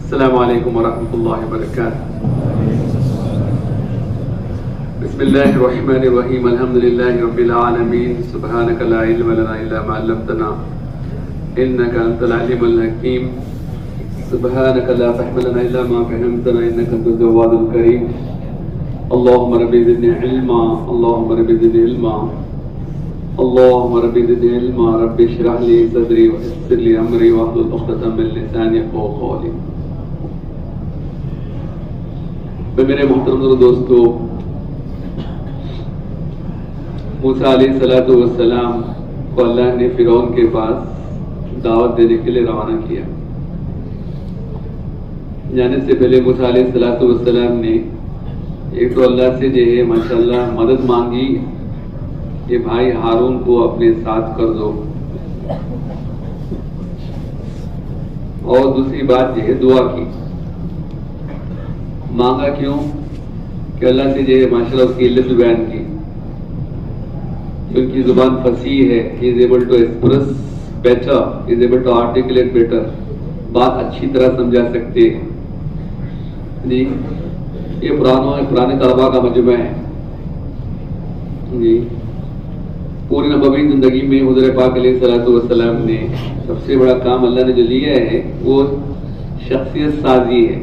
السلام علیکم ورحمۃ اللہ وبرکاتہ. بسم اللہ الرحمن الرحیم. الحمد للہ رب العالمین. سبحانک لا علم لنا الا ما علمتنا انک انت العلیم الحکیم. سبحانک لا فهم لنا الا ما فهمتنا انک انت الجواد الکریم. اللهم رب زدنی علما اللهم رب زدنی علما اللهم رب زدنی علما. رب اشرح لي صدری ويسر لي امری واحلل عقدۃ من لسانی یفقهوا قولی. میرے محترم دوستو، موسیٰ علیہ السلام کو اللہ نے فرعون کے پاس دعوت دینے کے لیے روانہ کیا. جانے سے پہلے موسیٰ علیہ السلام نے ایک تو اللہ سے جو ہے ماشاءاللہ مدد مانگی کہ بھائی ہارون کو اپنے ساتھ کر دو، اور دوسری بات جو ہے دعا کی. مانگا کیوں؟ کہ اللہ سے جو ہے ماشاءاللہ اس کی علت بیان کی کہ ان کی زبان فصیح ہے. he is able to express better, he is able to articulate better. بات اچھی طرح سمجھا سکتے ہیں. جی یہ پرانے طلباء کا مجمع ہے. جی پوری نبوی زندگی میں حضور پاک علیہ السلام نے سب سے بڑا کام اللہ نے جو لیا ہے وہ شخصیت سازی ہے،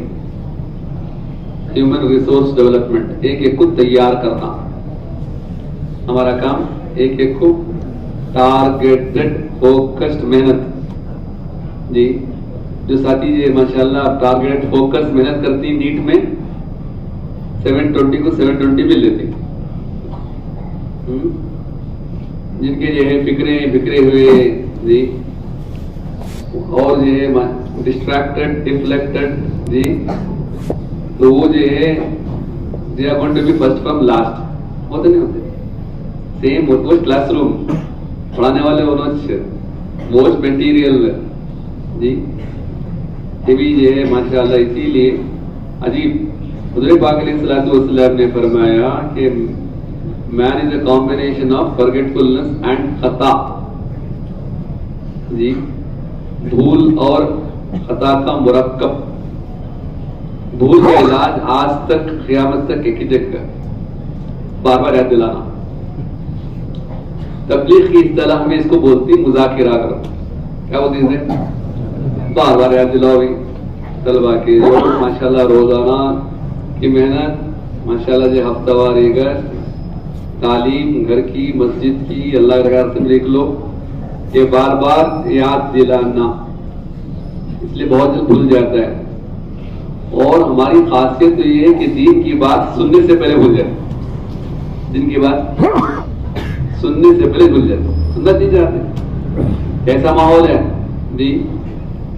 ہیومن ریسورس ڈیولپمنٹ. ایک ایک کو تیار کرنا ہمارا کام. ایک ایک کو ٹارگیٹڈ فوکسڈ محنت. جی جو ساتھی جی ماشاءاللہ ٹارگیٹڈ فوکس محنت کرتی نیٹ میں 720 کو 720 بھی لیتے. جن کے جو ہے فکریں بکھرے ہوئے جی اور جو ہے ڈسٹریکٹڈ ڈفلیکٹڈ جی تو وہ جو ہے they are going to be first from last. ہوتے نہیں ہوتے سیم وہ کلاس روم پڑھانے والے ہونا موسٹ میٹیریل. جی یہ بھی جو ہے ماشاء اللہ اسی لیے عجیب حضور پاک علیہ السلام نے فرمایا کہ مین از اے کمبینیشن آف فرگیٹفلنس اینڈ خطا. جی بھول اور خطا کا مرکب. بھول کا علاج آج تک قیامت تک ایک ہی جگہ بار بار یاد دلانا. تبلیغ کی اصطلاح میں اس کو بولتی مذاکرہ کرو. کیا بولتی اسے؟ بار بار یاد دلاؤ. طلبا کے ماشاءاللہ روزانہ کی محنت ماشاءاللہ جو ہفتہ وار تعلیم گھر کی مسجد کی اللہ کے گھر سے لکھ لو. یہ بار بار یاد دلانا اس لیے بہت جلد بھول جاتا ہے. اور ہماری خاصیت تو یہ ہے کہ دین کی بات سننے سے پہلے بھول جائے. دین کی بات سننے سے پہلے بھول جائے. سننا نہیں چاہتے. ایسا ماحول ہے جی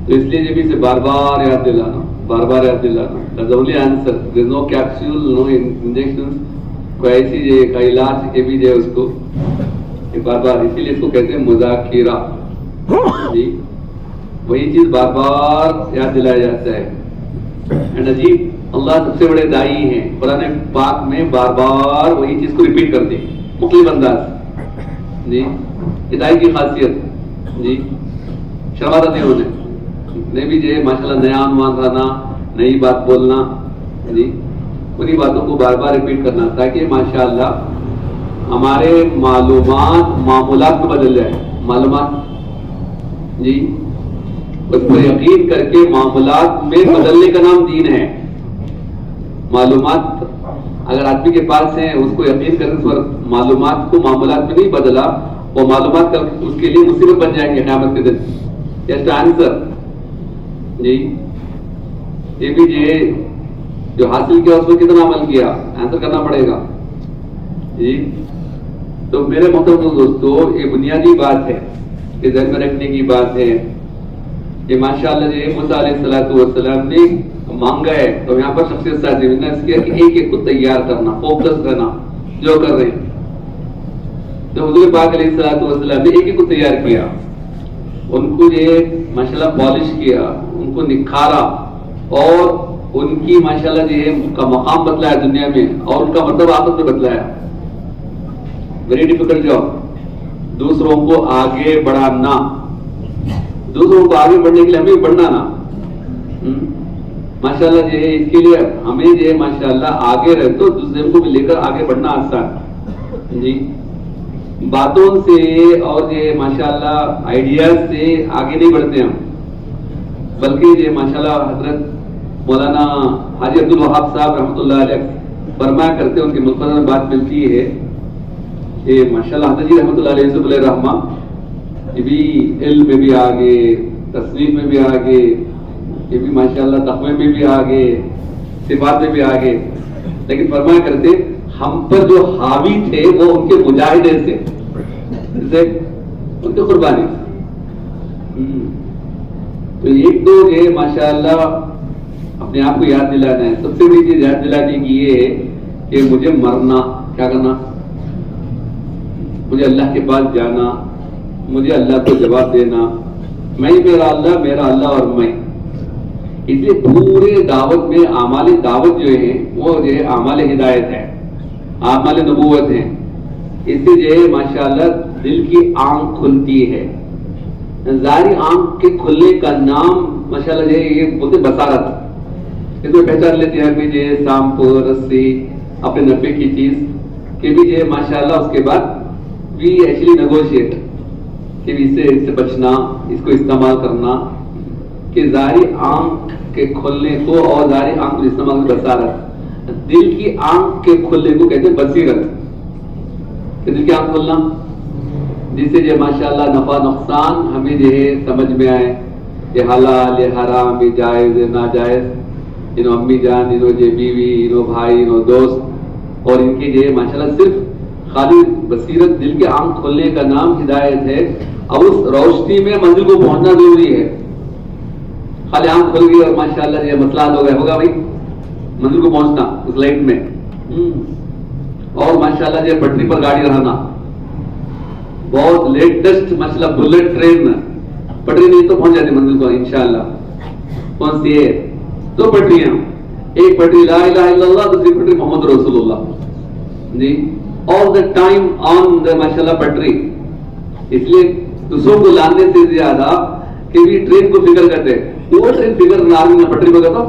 تو اس لیے جب اسے بار بار یاد دلانا بار بار یاد دلانا. That's only answer. There is no capsule, no injections. کوئی ایسی جو کا علاج یہ بھی جو ہے اس کو بار بار. اسی لیے اس کو کہتے ہیں مذاکرہ. جی وہی چیز بار بار یاد دلایا جاتا ہے. اینڈ عجیب اللہ سب سے بڑے دائی ہیں. قرآن پاک میں بار بار وہی چیز کو ریپیٹ کرتے ہیں مختلف انداز. جی یہ دائی کی خاصیت. جی شرماتا نہیں ہونے نہیں بھی جو ہے ماشاءاللہ نیا عنوان رہنا نئی بات بولنا. جی انہیں باتوں کو بار بار ریپیٹ کرنا تاکہ ماشاءاللہ ہمارے معمولات میں بدل جائے. معلومات جی اس کو یقین کر کے معاملات میں بدلنے کا نام دین ہے. معلومات اگر آدمی کے پاس ہیں اس کو یقین کر کے معلومات کو معاملات میں نہیں بدلا وہ معلومات اس کے لیے مصیبت بن جائیں گے قیامت کے دن. Just answer. جی یہ بھی جو حاصل کیا اس میں کتنا عمل کیا آنسر کرنا پڑے گا. جی تو میرے محترم دوستو یہ بنیادی بات ہے یہ ذہن میں رکھنے کی بات ہے. یہ ماشاءاللہ جو موسیٰ علیہ السلام نے مانگا ہے تو یہاں پر شخصیت سازی میں نے کیا کہ ایک ایک کو تیار کرنا فوکس رہنا جو کر رہے ہیں. تو حضور پاک علیہ السلام نے ایک ایک کو تیار کیا ان کو یہ ماشاءاللہ پالش کیا ان کو نکھارا اور ان کی ماشاءاللہ جو ہے ان کا مقام بتلایا دنیا میں اور ان کا مرتبہ آخرت میں بتلایا. Very difficult job. دوسروں کو آگے بڑھانا، دوسروں کو آگے بڑھنے کے لیے ہمیں بڑھنا نا. ماشاءاللہ جو ہے اس کے لیے ہمیں جو ہے ماشاءاللہ آگے رہے تو دوسرے کو بھی لے کر آگے بڑھنا آسان. جی باتوں سے اور جو ہے ماشاءاللہ آئیڈیاز سے آگے نہیں بڑھتے ہم، بلکہ جو ہے ماشاءاللہ حضرت مولانا حاجی عبد الوہاب صاحب رحمۃ اللہ علیہ فرمایا کرتے ہیں، ان کی ملفظ میں بات ملتی ہے کہ ماشاءاللہ حضرت جی رحمۃ اللہ علیہ علیہ الرحمہ یہ بھی علم میں بھی آگے، تصنیف میں بھی آگے، یہ بھی ماشاءاللہ تقوی میں بھی آگے، صفات میں بھی آگے، لیکن فرمایا کرتے ہم پر جو حاوی تھے وہ ان کے مجاہدے سے، ان کی قربانی سے. تو ایک دو یہ ماشاءاللہ اپنے آپ کو یاد دلانا ہے. سب سے بڑی چیز یاد دلانے کی یہ ہے کہ مجھے مرنا، کیا کرنا، مجھے اللہ کے پاس جانا، مجھے اللہ کو جواب دینا، میں میرا اللہ اور میں. اس لیے پورے دعوت میں اعمال دعوت جو ہے وہ جو ہے اعمال ہدایت ہے، اعمال نبوت ہے. اس سے جو ہے ماشاءاللہ دل کی آنکھ کھلتی ہے. ظاہری آنکھ کے کھلنے کا نام ماشاءاللہ جو ہے یہ بولتے بصارت. اس میں پہچان لیتے ہیں کہ جو ہے سامپو رسی اپنے نفع کی چیز کہ بھی جو ہے ماشاءاللہ اس کے بعد بھی ایکچولی نیگوشیٹ کہ بھی اس سے بچنا، اس کو استعمال کرنا، کہ ظاہری آنکھ کے کھلنے کو اور ظاہری آنکھ کو استعمال کی بصارت. دل کی آنکھ کے کھلنے کو کہتے ہیں بصیرت، کہ دل کی آنکھ کھلنا جس سے جو ماشاءاللہ نفع نقصان ہمیں جو ہے سمجھ میں آئے، یہ حلال یہ حرام، یہ جائز یہ ناجائز، انہوں امی جان، انہوں جو بیوی، انہوں بھائی، انہوں دوست، اور ان کی جو ہے ماشاءاللہ صرف خالی بصیرت. دل کے آنکھ کھلنے کا نام ہدایت ہے. اب اس روشنی میں منزل کو پہنچنا ضروری ہے. خالی آنکھ کھل گئی اور ماشاءاللہ یہ مسئلہ ہو گیا، ہوگا بھائی منزل کو پہنچنا اس لائٹ میں. اور ماشاءاللہ جو پٹری پر گاڑی رہنا، بہت لیٹسٹ ماشاءاللہ بلٹ ٹرین، پٹری نہیں تو پہنچ جاتی منزل کو انشاءاللہ. کون سی ہے؟ دو پٹریاں، ایک پٹری لا الہ الا اللہ، دوسری پٹری محمد رسول اللہ. جی all the time on the ماشاءاللہ پٹری. اس لیے دوسروں کو لانے سے زیادہ کہ بھی ٹرین کو فکر کرتے، وہ ٹرین فکر نہ پٹری پر کرتا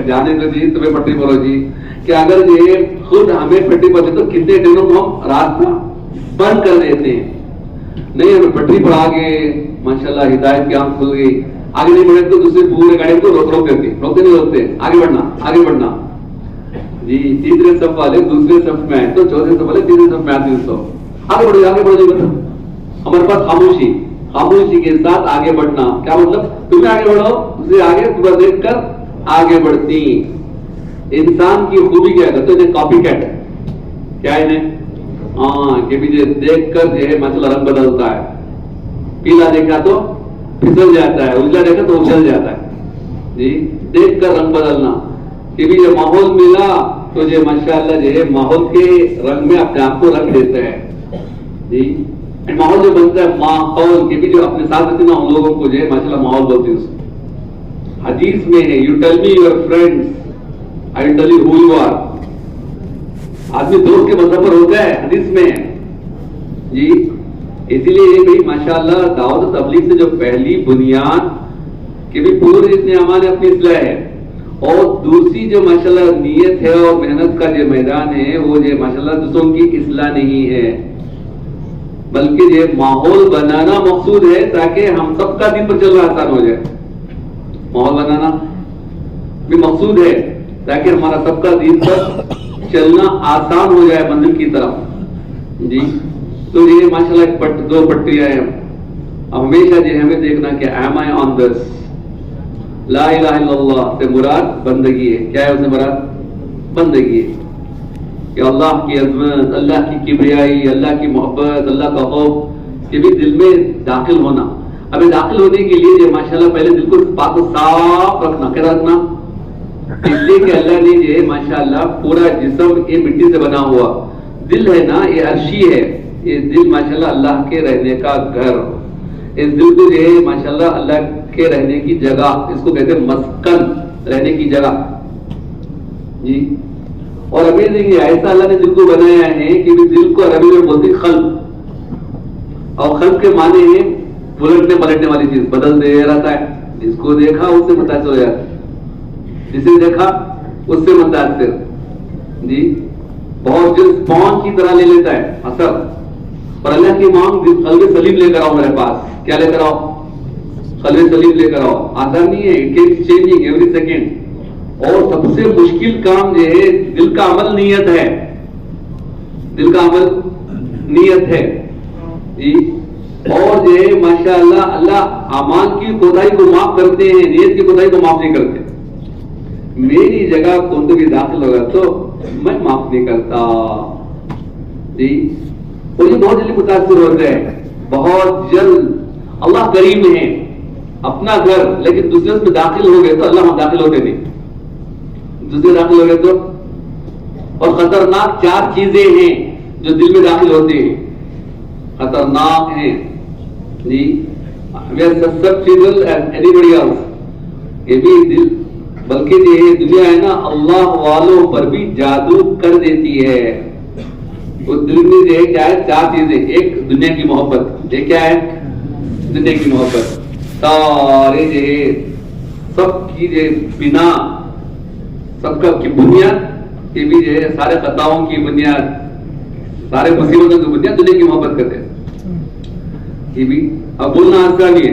جانے کو جی تمہیں پٹری پر ہو جی، کہ اگر یہ خود ہمیں پٹری پر تو کتنے ٹرینوں کو ہم راستہ بند کر دیتے ہیں. نہیں ہمیں پٹری پر آگے ماشاءاللہ ہدایت کی آنکھ کھل گئی، آگے نہیں بڑھے تو دوسرے پورے گاڑی کو روک دیتے، روکتے نہیں روکتے، آگے بڑھنا. جی تیسرے صف والے دوسرے صف میں آئے تو چوتھے صف والے تیسرے صف میں آتے، آگے بڑھو جی. ہمارے پاس خاموشی کے ساتھ آگے بڑھنا. کیا مطلب؟ تمہیں آگے بڑھو، دوسرے آگے تمہیں دیکھ کر آگے بڑھتی. انسان کی خوبی کیا کہتے ہیں؟ Copycat. کیا انہیں کہ بھی دیکھ کر جو ہے ماشاءاللہ رنگ بدلتا ہے. پیلا دیکھا تو پھسل جاتا ہے، اجلا دیکھا تو اچھل جاتا ہے. جی دیکھ کر رنگ بدلنا، کہ بھی یہ ماحول ملا تو جو ماشاءاللہ جو ہے ماحول کے رنگ میں اپنے آپ کو رکھ دیتا ہے. جی ماحول جو بنتا ہے ماحول کے بھی جو اپنے ساتھ رہتے نا ان لوگوں کو جو ہے ماشاءاللہ ماحول بولتے ہیں. حدیث میں ہے you tell me your friends I will tell you who you are. آدمی دوست کے مذہب پر ہوتا ہے، حدیث میں ہے. جی اسی لیے بھائی ماشاءاللہ دعوت و تبلیغ سے جو پہلی بنیاد کہ بھی پورے جتنے اعمال اپنی اصلاح ہے، اور دوسری جو ماشاءاللہ نیت ہے اور محنت کا جو میدان ہے وہ جو ماشاءاللہ دوسروں کی اصلاح نہیں ہے، بلکہ یہ ماحول بنانا مقصود ہے تاکہ ہم سب کا دین پر چلنا آسان ہو جائے. ماحول بنانا بھی مقصود ہے تاکہ ہمارا سب کا دین پر چلنا آسان ہو جائے منزل کی طرف. جی تو یہ ماشاءاللہ دو پٹریاں ہیں. اب ہمیشہ جو ہمیں دیکھنا کہ am I on this. لا الہ الا اللہ سے مراد بندگی ہے. کیا ہے اس سے مراد؟ بندگی ہے، کہ اللہ کی عظمت، اللہ کی کبریائی، اللہ کی محبت، اللہ کا خوف یہ بھی دل میں داخل ہونا. ابھی داخل ہونے کے لیے ماشاءاللہ پہلے دل کو پاک و صاف رکھنا. کیا رکھنا؟ اس لیے کہ اللہ نے یہ ماشاءاللہ پورا جسم یہ مٹی سے بنا ہوا، دل ہے نا یہ عرشی ہے، یہ دل ماشاءاللہ اللہ کے رہنے کا گھر. اس دل کو جو ہے ماشاءاللہ اللہ کے رہنے کی جگہ، اس کو کہتے ہیں مسکن، رہنے کی جگہ. جی اور امیزنگ ایسا اللہ نے دل کو بنایا ہے کہ دل کو عربی میں بولتے خلق، اور خلق کے معنی ہے پلٹنے پلٹنے والی چیز، بدل دے رہتا ہے، جس کو دیکھا اس سے متاثر ہو جاتا ہے، جسے دیکھا اس سے متاثر، جی بہت جلد اسپونج کی طرح لے لیتا ہے اثر. اور اللہ کی مانگ قلب سلیم لے کر آؤ میرے پاس. کیا لے کر آؤ؟ قلب سلیم لے کر آؤ. آسان نہیں ہے، it is changing every second. اور سب سے مشکل کام جو ہے دل کا عمل نیت ہے، دل کا عمل نیت ہے جی. اور جو ہے ماشاء اللہ اللہ اعمال کی کوتاہی کو معاف کرتے ہیں، نیت کی کوتاہی کو معاف نہیں کرتے. میری جگہ کون تو بھی داخل ہوگا تو میں معاف نہیں کرتا جی. اور یہ بہت جلدی متاثر ہوتا ہے، بہت جلد. اللہ کریم ہے، اپنا گھر، لیکن دوسرے میں داخل ہو گئے تو اللہ وہاں داخل ہوتے نہیں، دوسرے داخل ہو گئے تو. اور خطرناک 4 چیزیں ہیں جو دل میں داخل ہوتی ہیں، خطرناک ہیں جی. we are susceptible as anybody else. یہ بھی دل، بلکہ یہ دنیا ہے نا اللہ والوں پر بھی جادو کر دیتی ہے. وہ دل میں جو ہے کیا ہے 4 چیزیں. ایک دنیا کی محبت. یہ کیا ہے؟ دنیا کی محبت. سارے جو ہے سب کی جو بنا، سب کا کی بنیاد، یہ بھی جو ہے سارے خطاؤں کی بنیاد، سارے مصیبتوں کی بنیاد دنیا کی محبت کرتے ہیں. یہ بھی اب بولنا آسان ہے،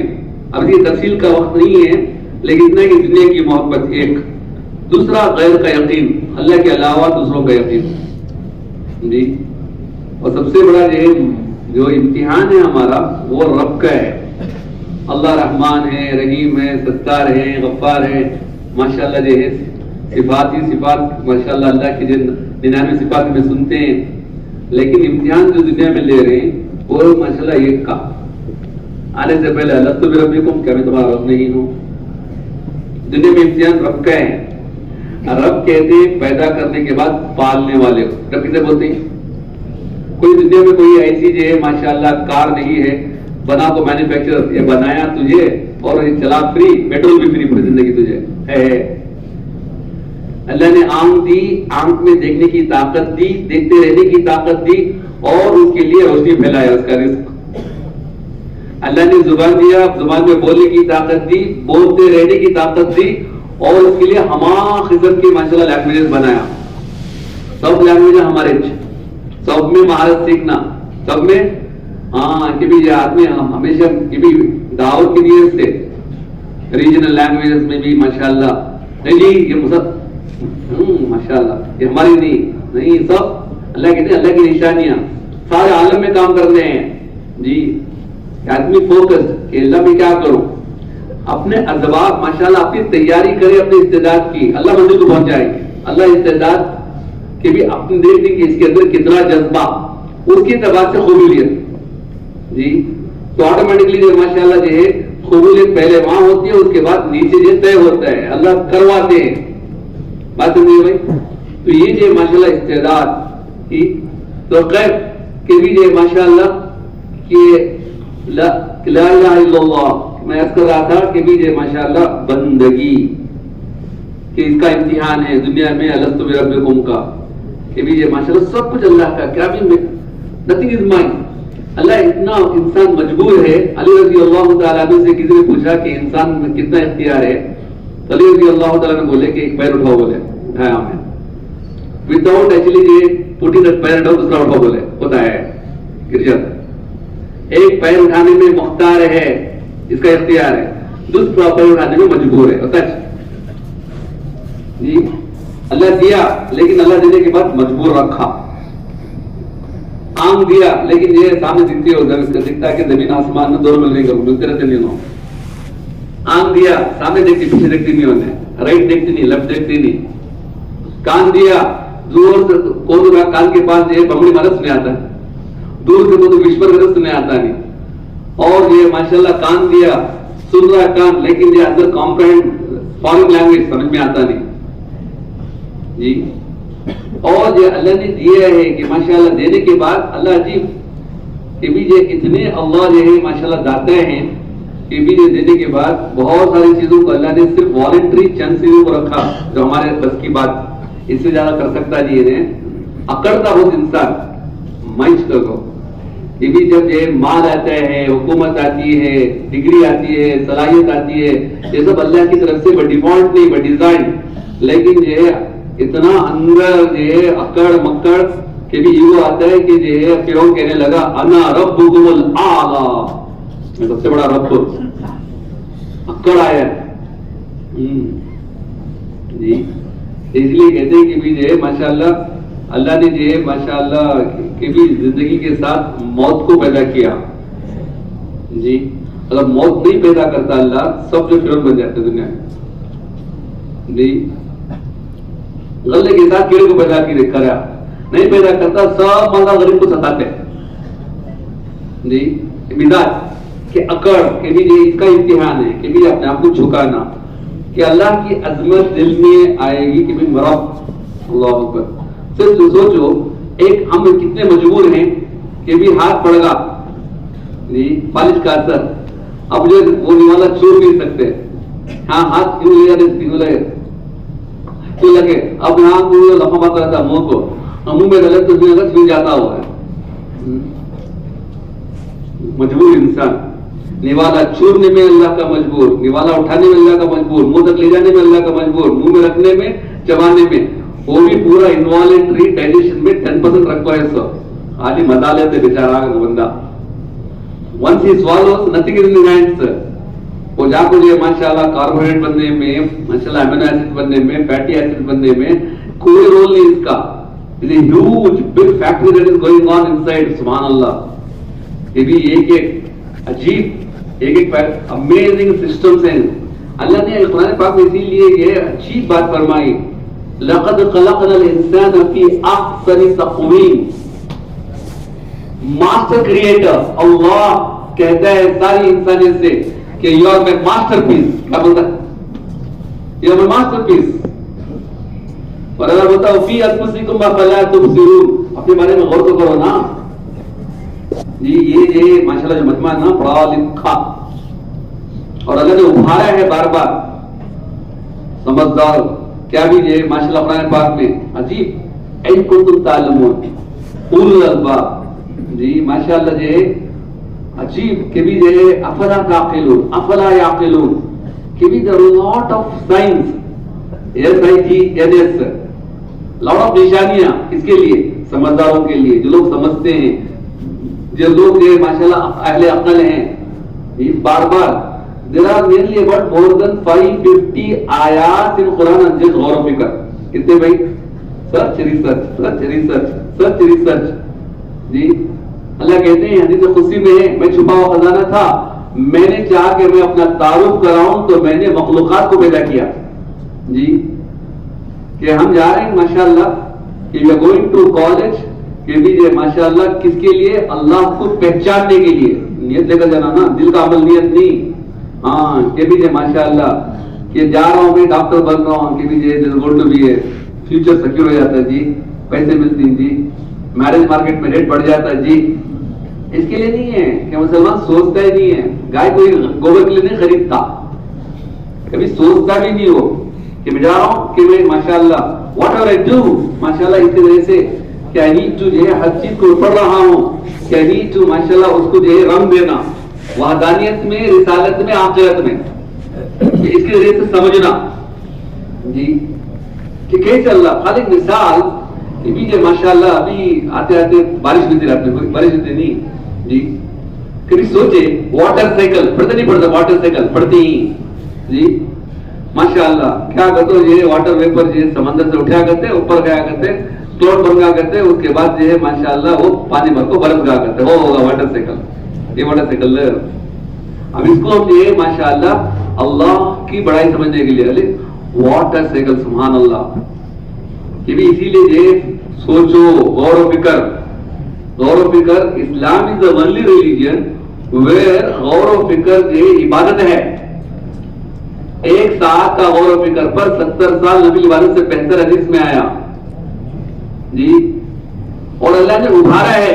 اب یہ تفصیل کا وقت نہیں ہے، لیکن اتنا کہ دنیا کی محبت ایک. دوسرا غیر کا یقین، اللہ کے علاوہ دوسروں کا یقین جی. اور سب سے بڑا جو امتحان ہے ہمارا وہ رب کا ہے. اللہ رحمان ہے، رحیم ہے، ستار ہے، غفار ہے، ماشاءاللہ جو ہے صفات ہی صفات ماشاءاللہ اللہ کی جو 99 صفات میں سنتے ہیں. لیکن امتحان جو دنیا میں لے رہے ہیں وہ ماشاءاللہ ایک کا آنے سے پہلے الست بربکم، کیا میں تمہارا رب نہیں ہوں. دنیا میں امتحان رب کا ہے. رب کہتے ہیں پیدا کرنے کے بعد پالنے والے. رب کسے بولتے ہیں؟ کوئی دنیا میں کوئی ایسی جو ہے ماشاءاللہ کار نہیں ہے بنا کو مینوفیکچر، یہ بنایا تجھے اور یہ چلا فری، پیٹرول بھی فری پوری زندگی تجھے ہے. اللہ نے آنکھ دی، آنکھ میں دیکھنے کی طاقت دی، دیکھتے رہنے کی طاقت دی، اور اس کے لیے روشنی پھیلایا اس کا رزق. اللہ نے زبان دیا، زبان میں بولنے کی طاقت دی، بولتے رہنے کی طاقت دی، اور اس کے لیے ہما قسم کی ماشاءاللہ لینگویجز بنایا. سب لینگویج ہمارے، سب میں مہارت سیکھنا، سب میں کہ بھی یہ آدمی ہمیشہ کہ بھی دعوت کی نیت سے ریجنل لینگویجز میں بھی ماشاءاللہ نہیں جی یہ ماشاءاللہ یہ ہماری نہیں سب اللہ کہتے ہیں اللہ کی نشانیاں سارے عالم میں کام کرتے ہیں جی. آدمی فوکس کہ اللہ میں کیا کروں، اپنے اسباب ماشاءاللہ اپنی تیاری کرے اپنے استعداد کی، اللہ منزل کو پہنچائے گی. اللہ استعداد کہ بھی اپنے دیکھیں کہ اس کے اندر کتنا جذبہ، اس کے اعتبار سے قبولیت جی. تو آٹومیٹکلی جو ماشاءاللہ جو ہے قبولیت پہلے وہاں ہوتی ہے، اس کے بعد نیچے جو طے ہوتا ہے، اللہ کرواتے ہیں. بات سمجھے بھائی؟ تو یہ جو ماشاءاللہ استعداد کی تو خیر کہ بھی جو ماشاءاللہ کہ لا الہ الا اللہ، میں عرض کر رہا تھا کہ بھی جو ماشاءاللہ بندگی کہ اس کا امتحان ہے دنیا میں الست بربکم کا، کہ بھی یہ ماشاءاللہ سب کچھ اللہ کا، کیا بھی نتھنگ از مائن. اللہ اتنا انسان مجبور ہے. علی رضی اللہ تعالیٰ عنہ سے کسی نے پوچھا کہ انسان میں کتنا اختیار ہے، علی رضی اللہ تعالیٰ نے بولے کہ ایک پیر اٹھاؤ، بولے اٹھایا ہم نے وداؤٹ ایکچولی یہ پوٹنگ دیٹ پیر اٹھاؤ، دوسرا اٹھاؤ بولے ہوتا ہے گرجت. ایک پیر اٹھانے میں مختار ہے، اس کا اختیار ہے، دوسرا پیر اٹھانے میں مجبور ہے. جی اللہ دیا لیکن اللہ دینے کے بعد مجبور رکھا. آنکھ دیا لیکن یہ سامنے دکھتی ہو، دکھتا ہے کہ زمین آسمان میں دونوں ملنے کا ملتے رہتے نہیں ہو. آنکھ دیا سامنے دیکھتی پیچھے دیکھتی نہیں ہونے، رائٹ دیکھتی نہیں لیفٹ دیکھتی نہیں. کان دیا دور سے کون کان کے پاس یہ بمڑی مرض میں آتا ہے، دور سے تو وشور مرض میں آتا نہیں. اور یہ ماشاءاللہ کان دیا سن رہا کان، لیکن یہ اندر کمپرہینڈ فارن لینگویج سمجھ میں آتا نہیں جی. اور جو اللہ نے دیا ہے کہ ماشاءاللہ دینے کے بعد اللہ عجیب کہ بھی یہ اتنے اللہ جو ہے ماشاءاللہ داتا ہیں کہ بھی یہ دینے کے بعد بہت ساری چیزوں کو اللہ نے صرف والنٹری چند چیزوں کو رکھا جو ہمارے بس کی بات اس سے زیادہ کر سکتا جی انہیں اکڑتا بہت انسان معیشت کو کہ بھی جب یہ مال آتا ہے، حکومت آتی ہے، ڈگری آتی ہے، صلاحیت آتی ہے، یہ سب اللہ کی طرف سے بڑی ڈیفالٹ نہیں بڑی ڈیزائن، لیکن یہ اتنا اندر یہ اکڑ مکڑ کہ بھی ایگو آتا ہے کہ یہ فرعون کہنے لگا انا ربکم الاعلی، میں سب سے بڑا رب، اکڑ آیا جی۔ اس لیے کہتے ہیں کہ بھی یہ ماشاءاللہ اللہ نے یہ ماشاءاللہ کہ بھی زندگی کے ساتھ موت کو پیدا کیا جی۔ اگر موت نہیں پیدا کرتا اللہ، سب جو فرعون بن جاتے دنیا میں جی۔ غلے کے ساتھ کیڑے کو پیدا کرا نہیں پیدا کرتا، سب مالا غریب کو ستاتے جی۔ مزاج کہ اکڑ کہ بھی یہ اس کا امتحان ہے کہ بھی اپنے آپ کو جھکانا، کہ اللہ کی عظمت دل میں آئے گی کہ بھی مرب اللہ اکبر۔ صرف سوچو ایک ہم کتنے مجبور ہیں کہ بھی ہاتھ پڑ گا جی، فالش کا اثر، اب جو وہ نوالا چھوڑ نہیں سکتے، ہاں ہاتھ کیوں لیا کیوں لگے، اب یہاں لفا پاتا رہتا منہ کو، منہ میں غلط تو چھو جاتا ہوا ہے، مجبور انسان، نوالا چھوڑنے میں اللہ کا مجبور، نوالا اٹھانے میں اللہ کا مجبور، منہ تک لے جانے میں اللہ کا مجبور، منہ میں رکھنے میں، چبانے میں، وہ بھی پورا انوالنٹری ڈائجیشن میں 10% رکھو ہے سب، آج ہی مزا لیتے بیچارہ بندہ، once he swallows nothing is in his hands، وہ جا کو جو ماشاءاللہ کاربوہائیڈریٹ بننے میں، ماشاءاللہ امینو ایسڈ بننے میں، فیٹی ایسڈ بننے میں کوئی رول نہیں اس کا، it is a huge big factory that is going on inside، سبحان اللہ، یہ بھی ایک ایک عجیب ایک امیزنگ سسٹمز ہیں۔ اللہ نے قرآن پاک میں اسی لیے یہ عجیب بات فرمائی، لقد خلقنا الانسان فی احسن تقویم، ماسٹر کریٹر اللہ کہتا ہے ساری انسانیت سے کہ یو آر مائی ماسٹر پیس، کیا بولتا ہے یو آر مائی ماسٹر پیس، اور اگر بولتا ہوں فی انفسکم افلا تبصرون، اپنے بارے میں غور تو کرو نا جی۔ یہ ماشاءاللہ جو مجمع ہے نا پڑھا لکھا، اور اللہ نے ابھارا ہے بار بار، سمجھدار کیا بھی یہ ماشاءاللہ قرآن پاک میں عجیب ان کنتم تعلمون اولو الالباب جی، ماشاءاللہ یہ عجیب کہ بھی یہ افلا تعقلون افلا یعقلون کہ بھی there are a lot of signs، yes lot of نشانیاں اس کے لیے، سمجھداروں کے لیے، جو لوگ سمجھتے ہیں، جو لوگ یہ ماشاءاللہ اہل عقل ہیں، یہ بار بار there are nearly about more than 550 آیات in قرآن، جس غور و فکر کتنے بھائی، سرچ ریسرچ جی۔ اللہ کہتے ہیں حدیث قدسی میں ہے، میں چھپا ہوا خزانہ تھا، میں نے چاہا کہ میں اپنا تعارف کراؤں تو میں نے مخلوقات کو پیدا کیا جی، کہ ہم جا رہے ہیں ماشاءاللہ کہ we are going to college، کہ بھی یہ ماشاءاللہ کس کے لیے، اللہ کو پہچاننے کے لیے، نیت لے کر جانا نا، دل کا عمل نیت نہیں، ہاں کہ بھی یہ ماشاءاللہ کہ جا رہا ہوں میں ڈاکٹر بن رہا ہوں، کہ بھی یہ دس گوئنگ ٹو بی ہے، فیوچر سیکیور ہو جاتا ہے جی، پیسے ملتے ہیں جی، میرج مارکیٹ میں ریٹ بڑھ جاتا ہے جی، اس کے لیے نہیں ہے کہ مسلمان سوچتا ہی نہیں ہے، گائے کوئی گوبر کے لیے نہیں خریدتا، کبھی سوچتا بھی نہیں ہو کہ میں جا رہا ہوں کہ میں ماشاءاللہ واٹ ایور آئی ڈو ماشاءاللہ اسی وجہ سے کہ آئی نیڈ ٹو جو ہے ہر چیز کو پڑھ رہا ہوں، کہ آئی نیڈ ٹو ماشاءاللہ اس کو جو ہے رنگ دینا، وحدانیت میں، رسالت میں، آخرت میں، اس کے ذریعے سے سمجھنا جی کہ کیسے اللہ خالق مثال کہ بھی جو ماشاءاللہ ابھی آتے آتے بارش ہوتی رہتی، کوئی بارش ہوتی نہیں جی، کبھی سوچے واٹر سائیکل پڑھتے نہیں پڑھتا، واٹر سائیکل پڑھتے ہی جی ماشاءاللہ کیا کرتے یہ واٹر ویپر جو سمندر سے اٹھایا کرتے، اوپر گیا کرتے، کلاؤڈ بن گیا کرتے، اس کے بعد جو ہے ماشاءاللہ وہ پانی بھر کو برف گیا کرتے، وہ ہوگا واٹر سائیکل، یہ واٹر سائیکل ہے۔ اب اس کو ہم یہ ماشاءاللہ اللہ کی بڑائی سمجھنے کے لیے واٹر سائیکل، سبحان اللہ، کہ بھی اسی لیے یہ سوچو، غور و فکر، اسلام از the only religion where غور و فکر یہ عبادت ہے، ایک ساتھ کا غور و فکر پر 70 سال نبی عبادت سے بہتر حدیث میں آیا جی، اور اللہ نے ابھارا ہے،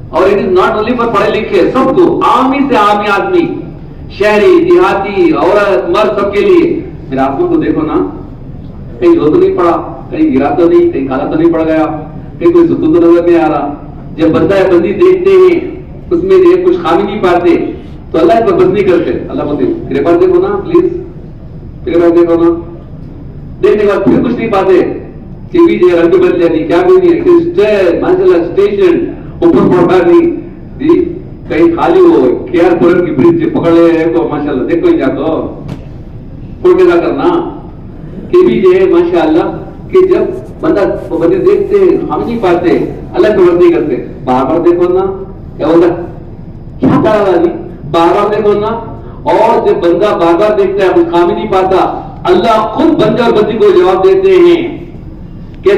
اور it is not only for پڑھے لکھے، سب کو، عامی سے عامی آدمی، شہری، دیہاتی، عورت، مرد، سب کے لیے۔ میرے آسمان کو دیکھو نا، کہیں جو تو نہیں پڑھا، کہیں گرا تو نہیں, کہیں کالا تو نہیں پڑ گیا, کہیں کوئی ستون تو نظر نہیں آ رہا. جب بندہ یا بندی دیکھتے ہیں اس میں جو کچھ خامی نہیں پاتے تو اللہ اس پر بس نہیں کرتے. اللہ بولتے میرے پاس دیکھو نا پلیز, میرے پاس دیکھو نا. دیکھنے کے بعد پھر کچھ نہیں پاتے کہ بھی جو رنگ بدل جاتی, کیا کوئی نہیں ماشاء اللہ اسٹیشن اوپر پڑا نہیں جی, کہیں خالی ہو کیئر پورن کی برج پکڑ لے رہے تو ماشاء اللہ دیکھو جا تو پھوڑ کے کیا کرنا کہ بھی جو ہے ماشاء اللہ کہ جب بندہ بندے دیکھتے ہم نہیں پاتے اللہ کو نہیں کرتے. بار بار دیکھو نا کیا ہوتا کیا کرا رہا جی, بار بار دیکھو نا. اور جب بندہ بار بار دیکھتا ہے کچھ خامی نہیں پاتا, اللہ خود بندے اور بندی کو جواب دیتے ہیں کہ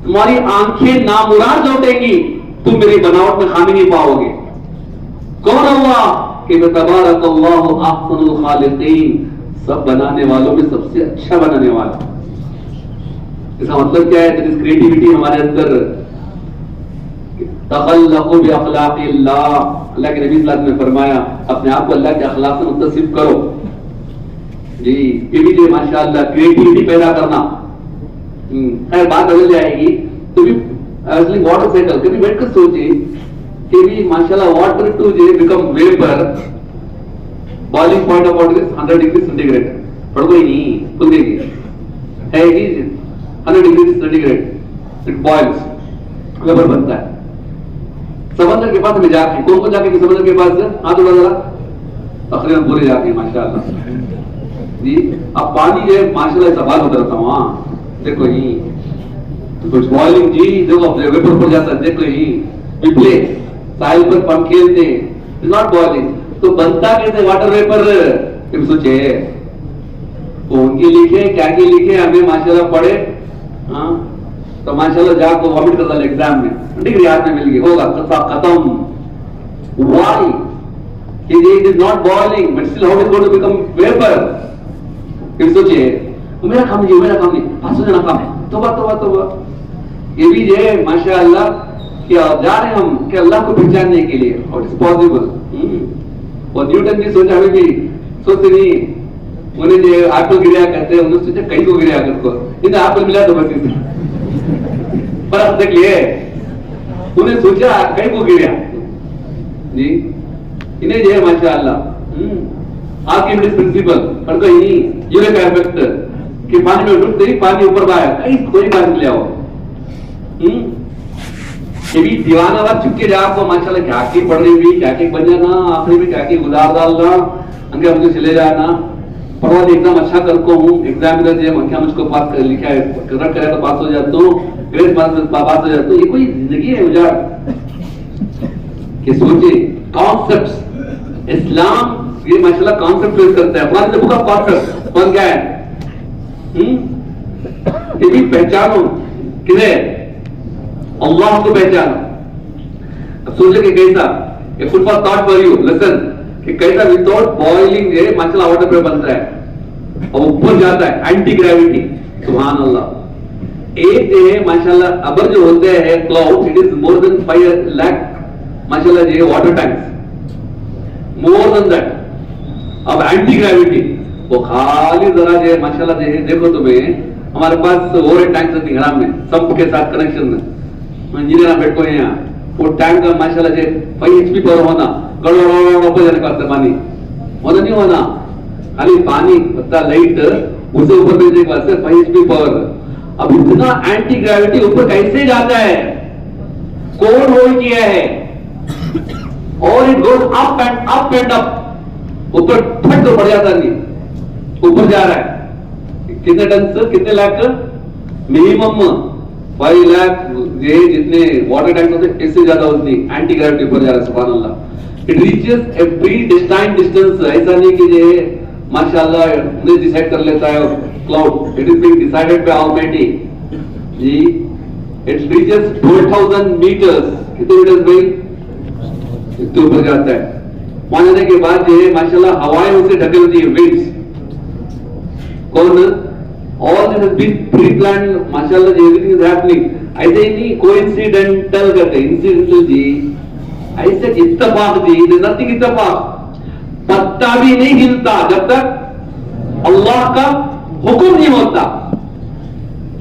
تمہاری آنکھیں نامراد لوٹیں گی, تم میری بناوٹ میں خامی نہیں پاؤ گے. کون اللہ کہ تبارک اللہ احسن الخالقین, سب بنانے والوں میں سب سے اچھا بنانے والا. اس کا مطلب کیا ہے؟ کریٹیوٹی ہمارے اندر تخلقوا باخلاق اللہ. اللہ کے نبی صلی اللہ علیہ وسلم نے فرمایا اپنے آپ کو اللہ کے اخلاق سے متصف کرو جی. یہ بھی جو ماشاء اللہ کریٹیوٹی پیدا کرنا. خیر بات بدل جائے گی تو بھی واٹر سائیکل کبھی بیٹھ کر سوچے کہ بھی ماشاء اللہ واٹر ٹو جو become viper, boiling point of water is 100 degrees centigrade. پڑھ کوئی نہیں کھل دے گی ہے کہ 100 degrees centigrade it boils, viper بنتا ہے. سمندر کے پاس میں جا کے کون جا کے سمندر کے پاس ہاتھ اڑا ذرا تقریباً پورے جاتے ہیں ماشاء اللہ جی. اب پانی جو ہے ماشاء اللہ سوال ہوتا رہتا ہوں ہاں دیکھو ہی کچھ بوائلنگ جی دیکھو ویپر پر جاتا ہے دیکھو ہی پپلے ساحل پر پم کھیلتے ہیں اٹس ناٹ بوائلنگ. تو بنتا کیسے واٹر ویپر؟ پھر سوچے کون کی لکھے کیا کی لکھے ہمیں ماشاء اللہ پڑھے ہاں تو ماشاء اللہ جا کو وامٹ کرتا ایگزام میں ڈگری ہاتھ میں مل گئی ہوگا ختم. وائی کہ it is not boiling but still how it is going to become vapour. پھر سوچے میرا کام نہیں میرا کام نہیں پاس ہو جانا کام ہے. توبہ توبہ توبہ. یہ بھی جو ہے ماشاء اللہ کیا جا رہے ہم کہ اللہ کو پہچاننے کے لیے اور اٹس پاسبل. اور نیوٹن بھی سوچا ہمیں بھی سوچتے نہیں انہیں جو ایپل گریا کہتے ہیں انہوں نے سوچا کہیں کو گریا کر کو انہیں ایپل ملا تو بس اسے فرق دیکھ لیے انہیں سوچا کہیں کو گریا جی. انہیں جو ہے ماشاء اللہ آرکیمیڈس پرنسپل پر کوئی نہیں یونیک افیکٹ کہ پانی میں ڈوبتے ہی پانی اوپر باہر کہیں کوئی بات لے آؤ. یہ بھی دیوانہ وقت چپکے جا آپ کو ماشاء اللہ کیا کی پڑھ رہی ہوئی کیا کی بن جانا آخری میں کیا کی گزار ڈالنا انکہ مجھے چلے جانا پڑھوا ایگزام اچھا کرتا ہوں ایگزام ادھر جو ہے مجھ کو پاس کر لکھا ہے رٹ کرے تو پاس ہو جاتا ہوں گریس پاس ہو جاتا ہوں. یہ کوئی زندگی ہے اجاڑ کہ سوچے کانسیپٹس اسلام یہ ماشاء اللہ کانسیپٹ پیش کرتا ہے. قرآن بک آف کانسیپٹ کون کیا ہے کہ بھی پہچانو کدھر اللہ کو پہچانو. اب سوچے کہ کیسا یہ food for thought for you listen کہ کیسا وداؤٹ بوائلنگ ہے ماشاء اللہ واٹر پہ بنتا ہے اور اوپر جاتا ہے اینٹی گریوٹی. سبحان اللہ. ایک جو ہے ماشاء اللہ ابر جو ہوتے ہیں cloud it is more than 5 lakh ماشاء اللہ جو ہے water tanks more than that. اب اینٹی گریوٹی وہ خالی ذرا جو ہے ماشاء اللہ جو ہے دیکھو تمہیں ہمارے پاس اوور ٹینکس ہوتی گھر میں سب کے ساتھ کنیکشن میں انجینئر بیٹھو ہیں یہاں وہ ٹینک کا ماشاء اللہ جو 5 HP پر ہونا گڑبڑ اوپر جانے کا پانی ہونا نہیں ہونا خالی پانی پتا لائٹ اسے اوپر بھیجنے کے واسطے 5 HP پر. اب اتنا اینٹی گریوٹی اوپر کیسے جاتا ہے کون ہول کیا ہے اور it goes up and up and up اوپر پھٹ تو پڑ جاتا نہیں اوپر جا رہا ہے. کتنے ٹن سے کتنے لاکھ منیمم 5 لاکھ یہ جتنے واٹر ٹینک ہوتے اس سے زیادہ اتنی اینٹی گریوٹی اوپر جا رہا ہے. سبحان اللہ. اٹ ریچز اے پری ڈسٹائنڈ ڈسٹینس. ایسا نہیں کہ یہ ماشاء اللہ انہیں ڈیسائیڈ کر لیتا ہے cloud it is being decided by Almighty ji. It reaches 12,000 metres. کتنے میٹرز بھائی اتنے اوپر جاتا ہے. وہاں جانے کے بعد جو ہے ماشاء اللہ ہوائیں اسے ڈھکے ہوتی ہے ونڈس. کون all this has been pre-planned mashallah everything is happening. ایسے ہی نہیں کوئنسیڈنٹل کہتے ہیں انسیڈنٹل جی ایسے اتفاق جی there is nothing اتفاق. پتا بھی نہیں ہلتا جب تک اللہ کا حکم نہیں ہوتا.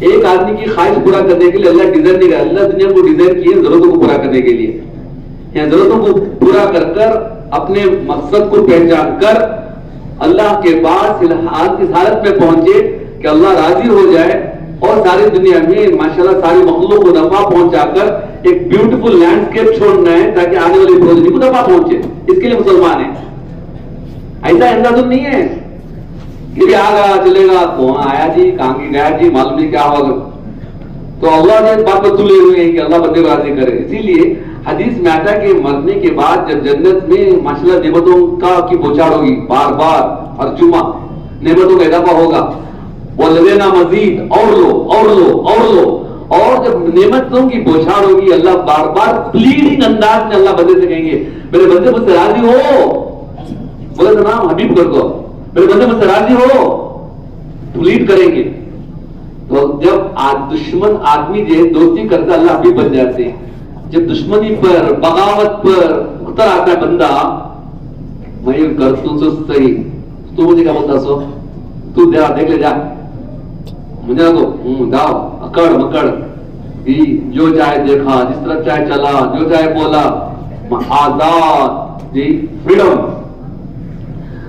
ایک آدمی کی خواہش پورا کرنے کے لیے اللہ ڈیزائن نہیں کرا. اللہ دنیا کو ڈیزائن کی ہے ضرورتوں کو پورا کرنے کے لیے. یہاں ضرورتوں کو پورا کر کر اپنے مقصد کو پہچان کر اللہ کے پاس اس حالت میں پہنچے کہ اللہ راضی ہو جائے اور ساری دنیا میں ماشاءاللہ ساری مخلوق کو نفع پہنچا کر ایک بیوٹیفل لینڈسکیپ چھوڑنا ہے تاکہ آنے والی پروجنی کو نفع پہنچے. اس کے لیے مسلمان ہیں. ایسا انداز نہیں ہے کہ بھی آگا چلے گا کون آیا جی کہاں کی گیا جی معلوم نہیں کیا ہوگا. تو اللہ نے اس بات پر تلے ہوئے ہیں کہ اللہ بندے کو راضی کرے. اسی لیے حدیث میں آتا ہے کہ مرنے کے بعد جب جنت میں ماشاءاللہ نعمتوں کی بوچھاڑ ہوگی بار بار ہر جمعہ نعمتوں کا اضافہ ہوگا. وَلَدَيْنَا مَزِيدٌ اور لو اور لو اور لو. اور جب نعمتوں کی بوچھاڑ ہوگی اللہ بار بار پلیڈنگ انداز میں اللہ بندے سے کہیں گے میرے بندے مجھ سے راضی ہو. بولے تو نام حبیب کر دو میرے بندے مجھ سے راضی ہو. پلیڈ کریں گے. تو جب دشمن آدمی جو دوستی کرتا اللہ حبیب بن جاتے ہیں. جب دشمنی پر بغاوت پر اتر آتا ہے بندہ میں کر تو صحیح تو مجھے کیا بولتا سو تو دیکھ لے جا مجھے تو جاؤ اکڑ مکڑ جو چاہے دیکھا جس طرح چاہے چلا جو چاہے بولا آزاد جی فریڈم.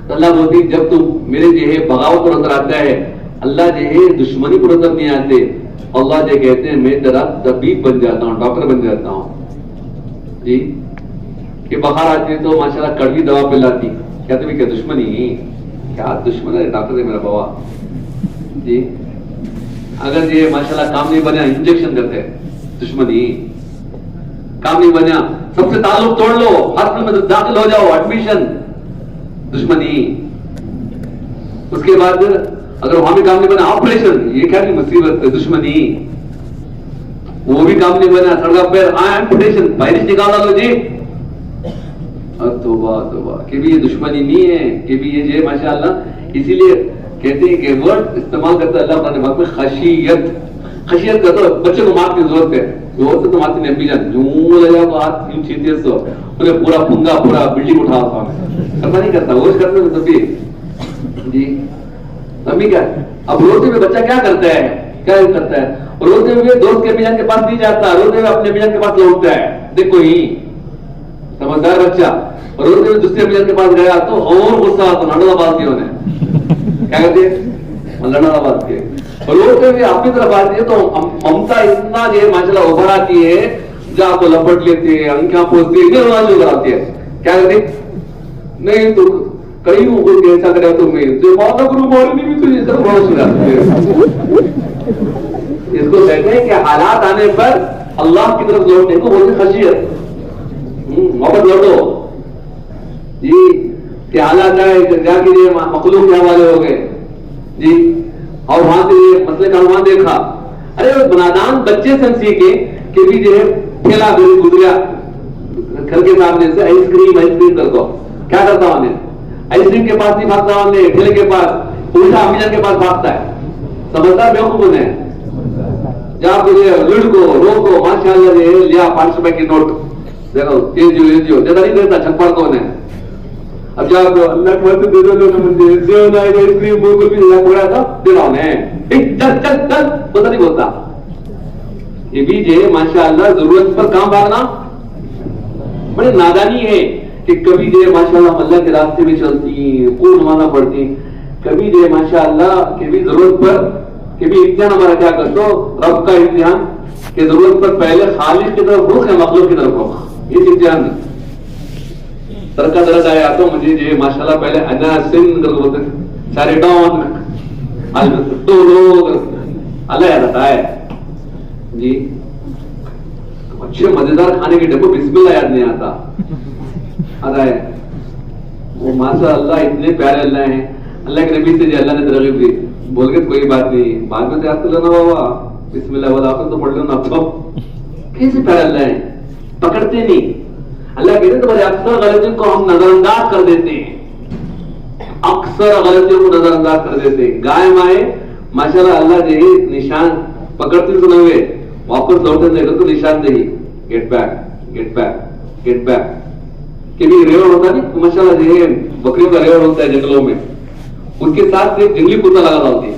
اللہ بولتی جب تم میرے جو ہے بغاوت پر اتر آتا ہے اللہ جو ہے دشمنی پر اتر نہیں آتے. اللہ جو کہتے ہیں میں تیرا طبیب بن جاتا ہوں ڈاکٹر بن جاتا ہوں جی. کہ بخار آتی ہے تو ماشاءاللہ کڑوی دوا پلاتی کہتے بھی کیا دشمنی کیا دشمن ہے ڈاکٹر ہے میرا بابا جی. اگر یہ ماشاءاللہ کام نہیں بنا انجیکشن کرتے دشمنی. کام نہیں بنا سب سے تعلق توڑ لو ہاسپٹل میں داخل ہو جاؤ ایڈمیشن دشمنی. اس کے بعد اگر وہاں بھی کام نہیں بنا آپریشن یہ کیا نہیں مصیبت دشمنی. وہ بھی کام نہیں بنا سڑک پہ ایمپوٹیشن وائرس نکالا لو جی. توبہ توبہ کہ بھی یہ دشمنی نہیں ہے کہ بھی یہ جو ماشاءاللہ. اسی لیے کہتے ہیں کہ ورڈ استعمال کرتا ہے اللہ تعالیٰ نے خشیت. خشیت کا تو بچے کو معاف کی ضرورت ہے. زور سے تو مارتی نہیں امی جان جو لے جاؤ تو ہاتھ یوں چھینتے سو انہیں پورا پنگا پورا بلڈنگ اٹھا کرنا نہیں کرتا وہ کرتے ہیں تب بھی جی. امی کیا اب روتے ہوئے بچہ کیا کرتا ہے کیا کرتا ہے روتے ہوئے دوست کے امی جان کے پاس نہیں جاتا روتے ہوئے اپنے امی جان کے پاس لوٹتا ہے. دیکھو ہی سمجھدار بچہ روتے ہوئے دوسرے امی جان کے پاس گیا تو اور غصہ آتا لڑنا بات کی انہیں کیا کہتے ہیں لڑنا بات کی. روتے ہوئے اپنی طرف آتی ہے تو ممتا اتنا جو ماشاءاللہ ابھر آتی ہے جا کو لپٹ لیتے ہیں انکھیاں پوچھتے ہیں رونا جو کراتی ہے کیا کہتے نہیں تو کئی لوگوں کو ایسا کرے تو میں جو ماتا گرو مورنی بھی تو یہ سب رونا سناتے ہیں. اس کو کہتے ہیں کہ حالات آنے پر اللہ کی طرف لوٹنے کو بولتے خشیت. محبت لوٹو جی کہ حالات آئے جا کے مخلوق کے حوالے ہو گئے جی اور وہاں سے یہ مسئلے کا وہاں دیکھا. ارے وہ بنادان بچے سے ہم سیکھے کہ بھی جو ہے ٹھیلا گزریا گھر کے سامنے سے آئس کریم کر دو کیا کرتا ہوں آئس کریم کے پاس نہیں بھاگتا ہوں ٹھیلے کے پاس الٹا امی جان کے پاس بھاگتا ہے. سمجھدار بیوقوف ہے جہاں مجھے لڑ کو روکو ماشاءاللہ نے لیا 5 روپے کی نوٹ دیکھو تیز جو زیادہ نہیں دیتا چھپڑ کون ہے. اب جب اللہ کو دے دو مجھے دیو نہ آئس کریم بالکل بھی نہیں پڑا تھا دے رہا ہوں میں چل چل چل پتہ نہیں بولتا. یہ بھی جو ماشاءاللہ ضرورت پر کام بھاگنا بڑی نادانی ہے کہ کبھی جو ماشاءاللہ اللہ کے راستے میں چلتی خون نمانا پڑتی کبھی جو ماشاءاللہ کہ بھی ضرورت پر کہ بھی امتحان ہمارا کیا کرتا رب کا امتحان کہ ضرورت پر پہلے خالق کی طرف رخ ہے مخلوق کی طرف رخ. یہ امتحان سر کا درد آیا تو مجھے جو ماشاءاللہ پہلے انا سن کر بولتے سارے ڈاؤن اللہ یاد آتا ہے جی. اچھے مزیدار کھانے کے ڈبے بسم اللہ یاد نہیں آتا آتا ہے. وہ ماشاء اللہ اتنے پیارے اللہ ہیں. اللہ کے نبی سے جو اللہ نے ترغیب دی بول کے کوئی بات نہیں بعد میں تو یاد کر لینا بابا بسم اللہ والا تو پڑھ لینا اب تو کیسے پیارے اللہ ہیں پکڑتے نہیں. اللہ کہتے ہیں تمہارے اکثر غلطیوں کو ہم نظر انداز کر دیتے ہیں اکثر غلطیوں کو نظر انداز کر دیتے ہیں. گائے مائے ماشاءاللہ اللہ جو ہے نشان پکڑتے سنے ہوئے واپس لوٹنے دے تو نشان دہی get back get back get back کہ بھی ریوڑ ہوتا نہیں ماشاءاللہ جو ہے بکریوں کا ریوڑ ہوتا ہے جنگلوں میں اس کے ساتھ ایک جنگلی کتا لگا ہوتی ہے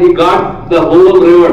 he got the whole river,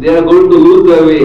they are going to lose their way,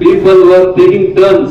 People were taking turns,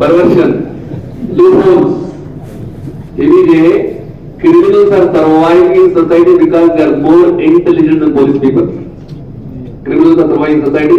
perversion, loopholes. Criminals are surviving in society because they are more intelligent than police people. Criminals are surviving in society.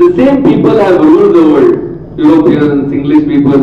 The same people have ruled the world. Europeans, English people,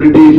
British.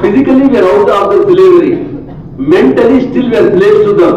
Physically we are out of the slavery. Mentally still we are slaves to them.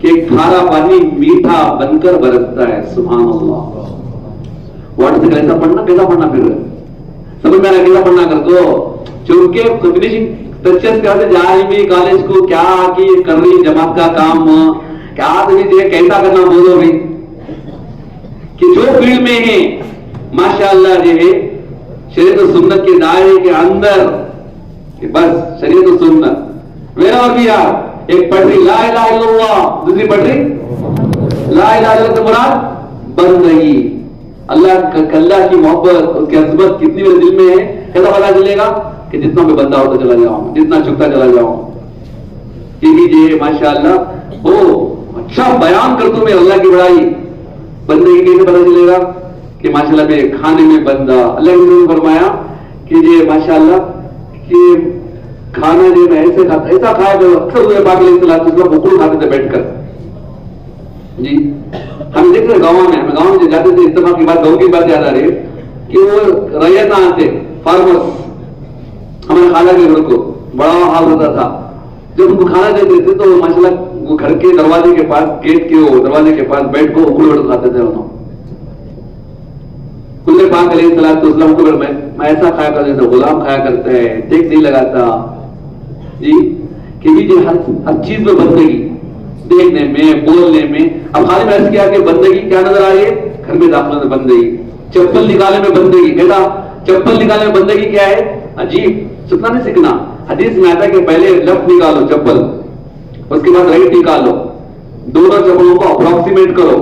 کہ کھارا پانی میٹھا بن کر برستا ہے. سبحان اللہ. Water سے کیسا پڑھنا پھر سمجھ میں آ رہا کیسا پڑھنا کر دو. چونکہ فنیشنگ ٹچز کیا جائے کالج کو کیا کی کر رہی جماعت کا کام کیا کیسا کرنا بولو بھائی کہ جو فیلڈ میں ہے ماشاءاللہ جو ہے شریعت و سنت کے دائرے کے اندر بس شریعت و سنت میرا اور بھی یار ایک پڑھ رہی لا الہ الا اللہ دوسری پڑھ رہی لا الہ الا اللہ سے مراد بندگی اللہ کی محبت اس کی عظمت کتنی میرے دل میں ہے کیسا پتا چلے گا کہ جتنا میں بندہ ہوتا چلا جاؤں جتنا چکتا چلا جاؤں یہ ماشاءاللہ وہ اچھا بیان کرتا ہوں میں اللہ کی بڑائی بندگی کیسے پتا چلے گا کہ ماشاءاللہ میں کھانے میں بندہ اللہ نے فرمایا کہ یہ ماشاءاللہ کہ کھانا جو میں ایسے کھاتا ایسا کھایا کرو اکثر ہوئے پاک علیہ السلام بکول کھاتے تھے بیٹھ کر جی ہم دیکھ رہے گاؤں میں ہمیں گاؤں میں جاتے تھے اتفاق کی بات گاؤں کی بات یاد آ رہی ہے کہ وہ ریتاں آتے فارمرس ہمارے خالہ کے گھر کو بڑا حال ہوتا تھا جب ان کو کھانا دیتے تھے تو ماشاءاللہ وہ گھر کے دروازے کے پاس گیٹ کے دروازے کے پاس بیٹھ کو اکڑ اکڑ کھاتے تھے انہوں کلے پاک علیہ السلام کو میں ایسا کھایا کرتے تھے غلام کھایا کرتا ہے ٹیک نہیں لگاتا جی کہ بھی جو ہر چیز میں بندگی دیکھنے میں بولنے میں اب خالی میں ایسے کیا کہ بندگی کیا نظر آ رہی ہے گھر میں داخلہ میں بندگی چپل نکالنے میں بندگی کہتا چپل نکالنے میں بندگی کیا ہے عجیب سکنا نہیں سیکھنا حدیث میں آتا ہے کہ پہلے لیفٹ نکالو چپل اس کے بعد رائٹ نکالو دونوں چپلوں کو اپروکسیمیٹ کرو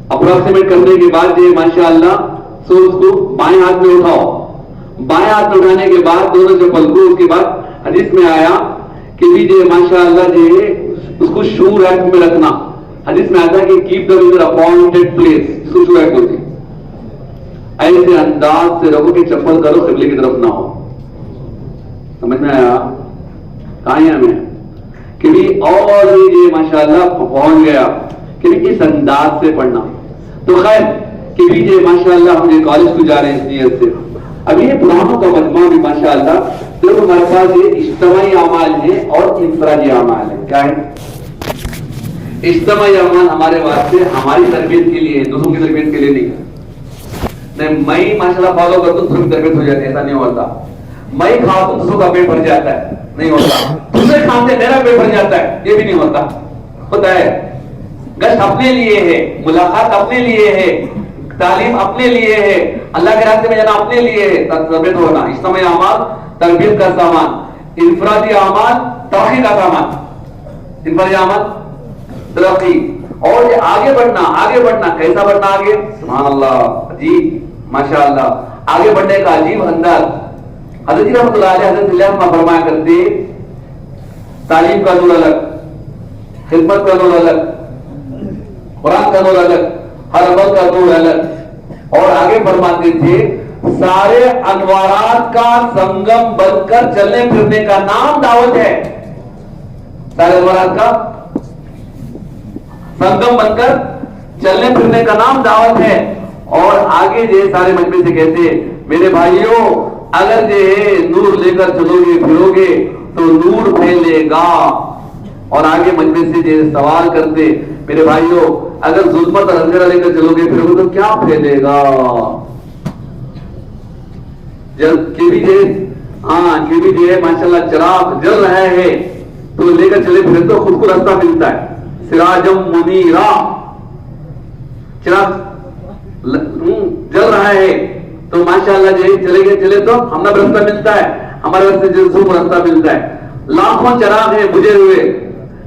اپروکسیمیٹ کرنے کے بعد یہ ماشاءاللہ سو اس کو بائیں ہاتھ میں اٹھاؤ بائیں ہاتھ میں اٹھانے کے بعد دونوں چپل کو اس کے بعد حدیث میں آیا کہ بھی یہ ماشاءاللہ جو اس کو شو ریک میں رکھنا حدیث میں آتا ہے کہ cap them in their appointed place جس کو شو ریک ہوتی ایسے انداز سے رکھو کہ چپل کرو قبلے کی طرف نہ ہو سمجھ میں آیا کہاں ہے ہمیں کہ بھی اور یہ ماشاءاللہ پہنچ گیا کہ بھی اس انداز سے پڑھنا تو خیر کہ بھی یہ ماشاءاللہ ہم یہ کالج کو جا رہے ہیں اس نیت سے اب یہ پرانوں کا مجموعہ بھی ماشاءاللہ صرف ہمارے پاس یہ اجتماعی اعمال ہے اور انفرادی اعمال ہے کیا ہے اجتماعی اعمال ہمارے واسطے ہماری تربیت کے لیے دوسروں کی تربیت کے لیے نہیں میں ماشاءاللہ فالو کرتا ہوں دوسروں کی تربیت ہو جاتی ہے ایسا نہیں ہوتا میں کھاؤ تو دوسروں کا پیٹ بھر جاتا ہے نہیں ہوتا دوسرے کھاتے میرا پیٹ بھر جاتا ہے یہ بھی نہیں ہوتا ہے گشت اپنے لیے ہے ملاقات اپنے لیے ہے تعلیم اپنے لیے ہے اللہ کے راستے میں جانا اپنے لیے ہے تربیت ہونا اجتماعی اعمال تربیت کا سامان انفرادی اعمال ترقی کا سامان انفرادی اعمال ترقی اور یہ آگے بڑھنا کیسا بڑھنا آگے سبحان اللہ عجیب ماشاءاللہ آگے بڑھنے کا عجیب انداز حضرت رحمۃ اللہ علیہ حضرت اللہ فرمایا کرتے تعلیم کا نور الگ خدمت کا نور الگ قرآن کا نور الگ ہر عمل کا نور الگ اور آگے فرماتے تھے سارے انوارات کا سنگم بن کر چلنے پھرنے کا نام دعوت ہے سارے انوارات کا سنگم بن کر چلنے پھرنے کا نام دعوت ہے اور آگے جو سارے مجمع سے کہتے میرے بھائیوں اگر جو نور لے کر چلو گے پھرو گے تو نور پھیلے گا اور آگے مجمع سے جو سوال کرتے میرے بھائیوں اگر ظلمت اور اندھیرا لے کر چلو گے پھرو گے تو کیا پھیلے گا جب کی بھی جو ہے ماشاءاللہ چراغ جل رہا ہے تو لے کر چلے پھرے تو خود کو راستہ ملتا ہے سراجم منیرا چراغ جل رہا ہے تو ماشاءاللہ جو چلے تو ہمیں راستہ ملتا ہے ہمارے راستے جو راستہ ملتا ہے لاکھوں چراغ ہیں بجھے ہوئے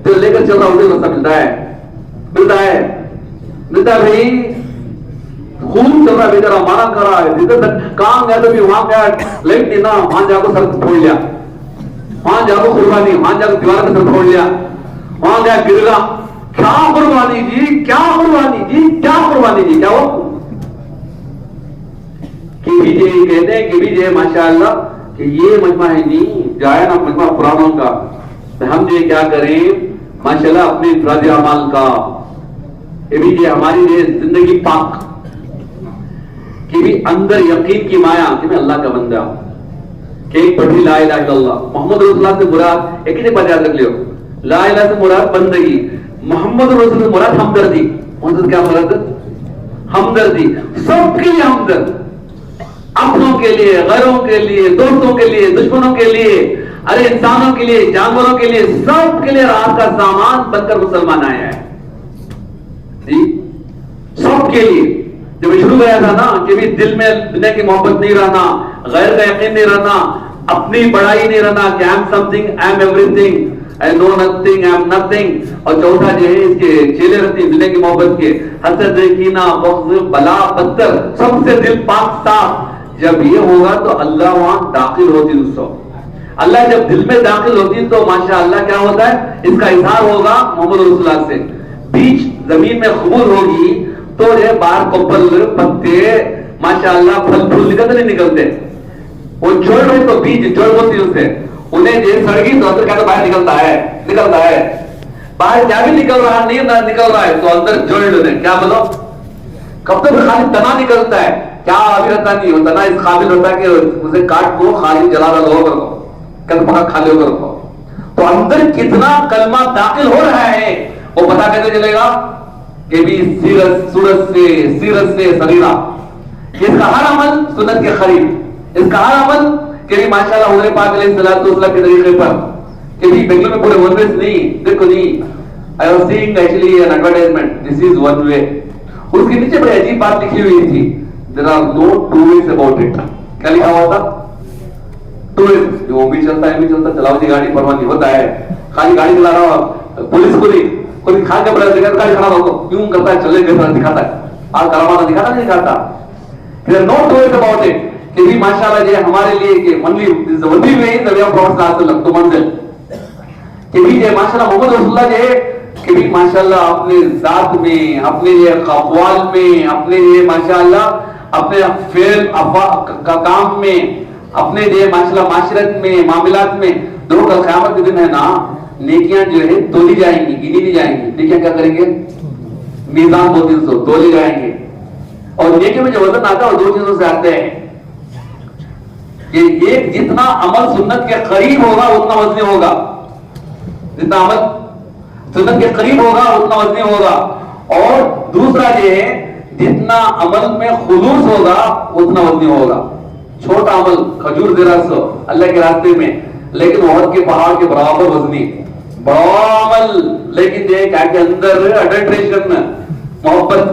تو لے کر چل رہا اسے راستہ ملتا ہے بھائی خوب چل رہا ہے بیچارہ مانا کر رہا ہے جدھر تک کام گیا تو بھی وہاں گیا لائٹ نہیں نا وہاں جا کو سر پھوڑ لیا وہاں جا کو قربانی وہاں جا کو دیوار کا سر پھوڑ لیا وہاں گیا گر گا کیا قربانی جی کیا قربانی جی کیا ہو کہتے ہیں کہ بھی ماشاءاللہ کہ یہ مجمع ہے نہیں جائے نا مجمع پرانوں کا ہم جو کیا کریں ماشاءاللہ اپنے انفرادی اعمال کا یہ بھی ہماری زندگی پاک کہ بھی اندر یقین کی مایا کہ میں اللہ کا بندہ ہوں کہ ایک پڑھی لا الہ الا اللہ محمد رسول اللہ سے مراد ایک ہی بات یاد رکھ لیو لا الہ سے مراد بندگی محمد رسول مراد ہمدردی. مراد کیا مراد؟ ہمدردی. سب کے لیے ہمدرد, اپنوں کے لیے, غیروں کے لیے, دوستوں کے لیے, دشمنوں کے لیے, ارے انسانوں کے لیے, جانوروں کے لیے, سب کے لیے راحت کا سامان بن کر مسلمان آیا ہے جی, سب کے لیے. جب شروع گیا تھا نا کہ بھی دل میں دنیا کی محبت نہیں رہنا, غیر کا یقین نہیں رہنا, اپنی بڑائی نہیں رہنا کہ I am something, I am everything, I know nothing, I am nothing. اور چوتھا جو ہے اس کے چیلے رہتے ہیں دنیا کی محبت کے, حسد, کینہ, بغض, بلا, بدتر, سب سے دل پاک صاف. جب یہ ہوگا تو اللہ وہاں داخل ہوتی اس کو. اللہ جب دل میں داخل ہوتی تو ماشاء اللہ کیا ہوتا ہے, اس کا اظہار ہوگا محمد رسول اللہ سے. بیچ زمین میں قبول ہوگی تو یہ باہر کپل پتے ماشاء اللہ پھل پھول نکلتے نہیں نکلتے. وہ جڑ ہو تو بیج جڑ ہوتی اس سے, انہیں یہ سڑگی تو اندر کیا تو باہر نکلتا ہے. باہر کیا بھی نکل رہا نہیں نکل رہا ہے تو اندر جڑ کیا بولو, کب تک خالی تنا نکلتا ہے, کیا ابھی رہتا نہیں وہ تنا اس قابل ہوتا ہے کہ اسے کاٹ کو خالی جلا لو کر کو کل پکا کھا لو کر کو. تو اندر کتنا کلمہ داخل ہو رہا ہے وہ پتا کیسے چلے گا کہ بھی سورت سے سریرا. اس کا ہر عمل سنت کے قریب, اس کا ہر عمل کہ بھی ماشاءاللہ حضور پاک علیہ الصلوۃ والسلام کے طریقے پر کہ بھی بنگلور میں پورے ون ویز نہیں, دیکھو نہیں, I was seeing actually an advertisement, this is one way. اس کے نیچے بڑی عجیب بات لکھی ہوئی تھی, there are no two ways about it. کیا لکھا ہوا تھا؟ two ways. جو بھی چلتا ہے بھی چلتا, چلاؤ جی گاڑی پرواہ نہیں ہوتا ہے, خالی گاڑی چلا رہا ہو پولیس کو نہیں کوئی کھا کے بڑا دیکھا گاڑی کھڑا ہو کیوں کرتا ہے, چلے گئے دکھاتا ہے, آپ کرامانہ دکھاتا نہیں دکھاتا. there are no two ways about it. کہ بھی ماشاءاللہ جو ہمارے لیے کہ ونلی میں ہی نبی پروفیٹ صلی اللہ علیہ وسلم تو منزل کہ بھی جو ماشاءاللہ محمد رسول اللہ جو ہے کہ بھی ماشاءاللہ اپنے ذات میں, اپنے یہ اقوال میں, اپنے یہ ماشاءاللہ اپنے فعل کام میں, اپنے یہ ماشاءاللہ معاشرت میں, معاملات میں. دو کل قیامت کے دن ہے نا, نیکیاں جو ہے تولی جائیں گی, گنی نہیں جائیں گی. نیکیاں کیا کریں گے, میزان دو تین سو تولی جائیں گے. اور نیکی میں جو وزن آتا ہے وہ دو چیزوں سے آتے ہیں کہ ایک جتنا عمل سنت کے قریب ہوگا اتنا وزنی ہوگا, جتنا عمل سنت کے قریب ہوگا اتنا وزنی ہوگا. اور دوسرا یہ ہے جتنا عمل میں خلوص ہوگا اتنا وزنی ہوگا. چھوٹا عمل کھجور دے رہا سو اللہ کے راستے میں, لیکن احد کے پہاڑ کے برابر وزنی. بڑا عمل لیکن یہ کیا کہ اندر اڈلٹریشن, محبت,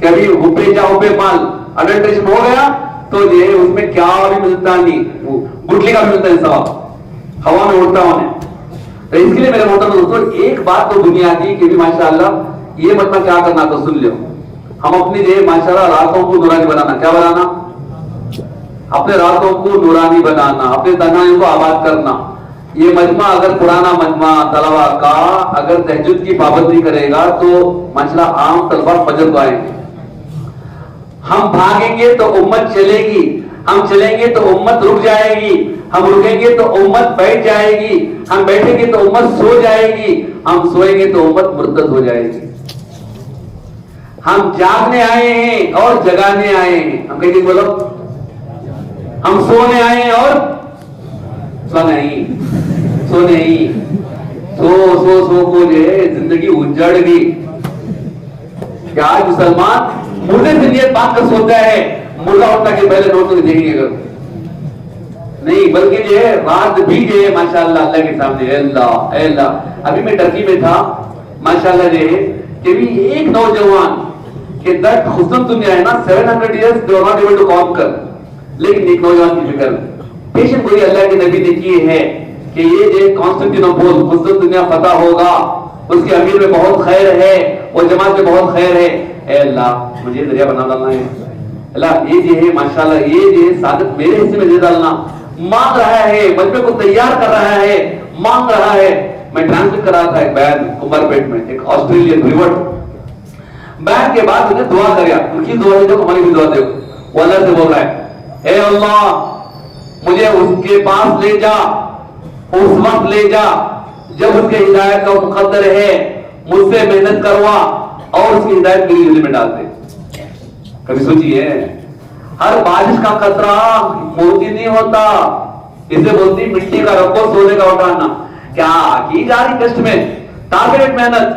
کبھی ہوپے جا ہوپے مال, اڈلٹریشن ہو گیا تو یہ اس میں کیا بھی ملتا نہیں, گٹلی کا بھی ملتا ہے ثواب, ہوا میں اڑتا ہونے. تو اس کے لیے میرے محترم دوستو ایک بات تو بنیادی کہ بھی ماشاءاللہ یہ مطلب کیا کرنا تو سن لو, ہم اپنی جو ماشاءاللہ راتوں کو نورانی بنانا. کیا بنانا؟ اپنے راتوں کو نورانی بنانا, اپنے تنہائیوں کو آباد کرنا. یہ مجمع اگر پرانا مجمع طلبا کا اگر تہجد کی پابندی کرے گا تو ماشاءاللہ عام طلبا فجر کو آئیں گے. ہم بھاگیں گے تو امت چلے گی, ہم چلیں گے تو امت رک جائے گی, ہم رکیں گے تو امت بیٹھ جائے گی, ہم بیٹھیں گے تو امت سو جائے گی, ہم سوئیں گے تو امت مرتد ہو جائے گی. ہم جاگنے آئے ہیں اور جگانے آئے ہیں. ہم کہیں گے بولو, ہم سونے آئے ہیں اور سونے ہی سو کو جو ہے زندگی اجڑ گئی. کہ آج مسلمان مردے سے نیت باندھ کر سوتا ہے, مردہ اٹھتا کہ پہلے نوٹ کو دیکھیں گے نہیں, بلکہ جو ہے رات بھی جو ہے ماشاءاللہ اللہ کے سامنے, اے اللہ اے اللہ. ابھی میں ٹرکی میں تھا ماشاءاللہ جو ہے کہ بھی ایک نوجوان کہ درد حسن دنیا ہے نا 700 years they are not able to conquer, لیکن ایک نوجوان کی فکر پیشن گوئی اللہ کے نبی نے کی ہے کہ یہ جو کانسٹنٹینوپل حسن دنیا فتح ہوگا, اس کے امیر میں بہت خیر ہے, وہ جماعت میں بہت خیر ہے. اے اللہ مجھے دریا بنا ڈالنا ہے, اللہ یہ جو ہے ماشاءاللہ یہ جو ہے سعادت میرے حصے میں دے ڈالنا. مانگ رہا ہے, مجمع کو تیار کر رہا ہے, مانگ رہا ہے. میں ٹرانسلیٹ کر رہا تھا ایک بیان عمر پیٹ میں, ایک آسٹریلین ریورٹ. بیان کے بعد انہیں دعا کریا, ان کی دعا دے, ہماری بھی دعا دے. وہ اللہ سے بول رہا ہے, اے اللہ مجھے اس کے پاس لے جا, اس وقت لے جا جب اس کے ہدایت کا مقدر ہے, مجھ سے محنت کروا اور اس کی ہدایت میری دل میں ڈال دے. کبھی سوچیے ہر بارش کا قطرہ موتی نہیں ہوتا, اسے بولتی مٹی کا رکھو سونے کا اٹھانا. کیا کی جا رہی کشت میں ٹارگیٹ محنت,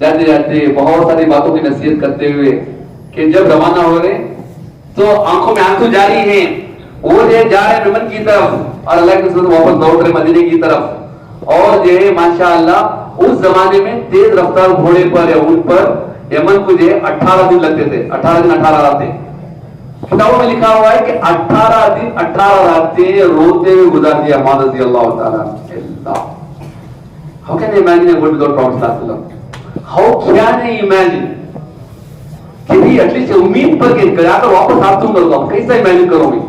جاتے جاتے بہت ساری باتوں کی نصیحت کرتے ہوئے کہ جب روانہ ہو رہے تو آنکھوں میں آنسو جاری ہیں، وہ جو جا رہے یمن کی طرف اور اللہ کے رسول واپس لوٹ رہے مدینے کی طرف، اور جو ہے ماشاءاللہ اس زمانے میں تیز رفتار گھوڑے پر یا اونٹ پر یمن کو جو ہے 18 دن لگتے تھے، 18 دن 18 راتیں. کتابوں میں لکھا ہوا ہے کہ 18 دن 18 راتیں روتے ہوئے گزار دیا معاذ رضی اللہ تعالیٰ. How can I imagine a world without Prophet sallallahu alaihi wasallam? How can I imagine? کہ بھی ایٹ لیسٹ امید پر کہ جا کر واپس آپ تم کرو، آپ کیسا امیجن کرو گے.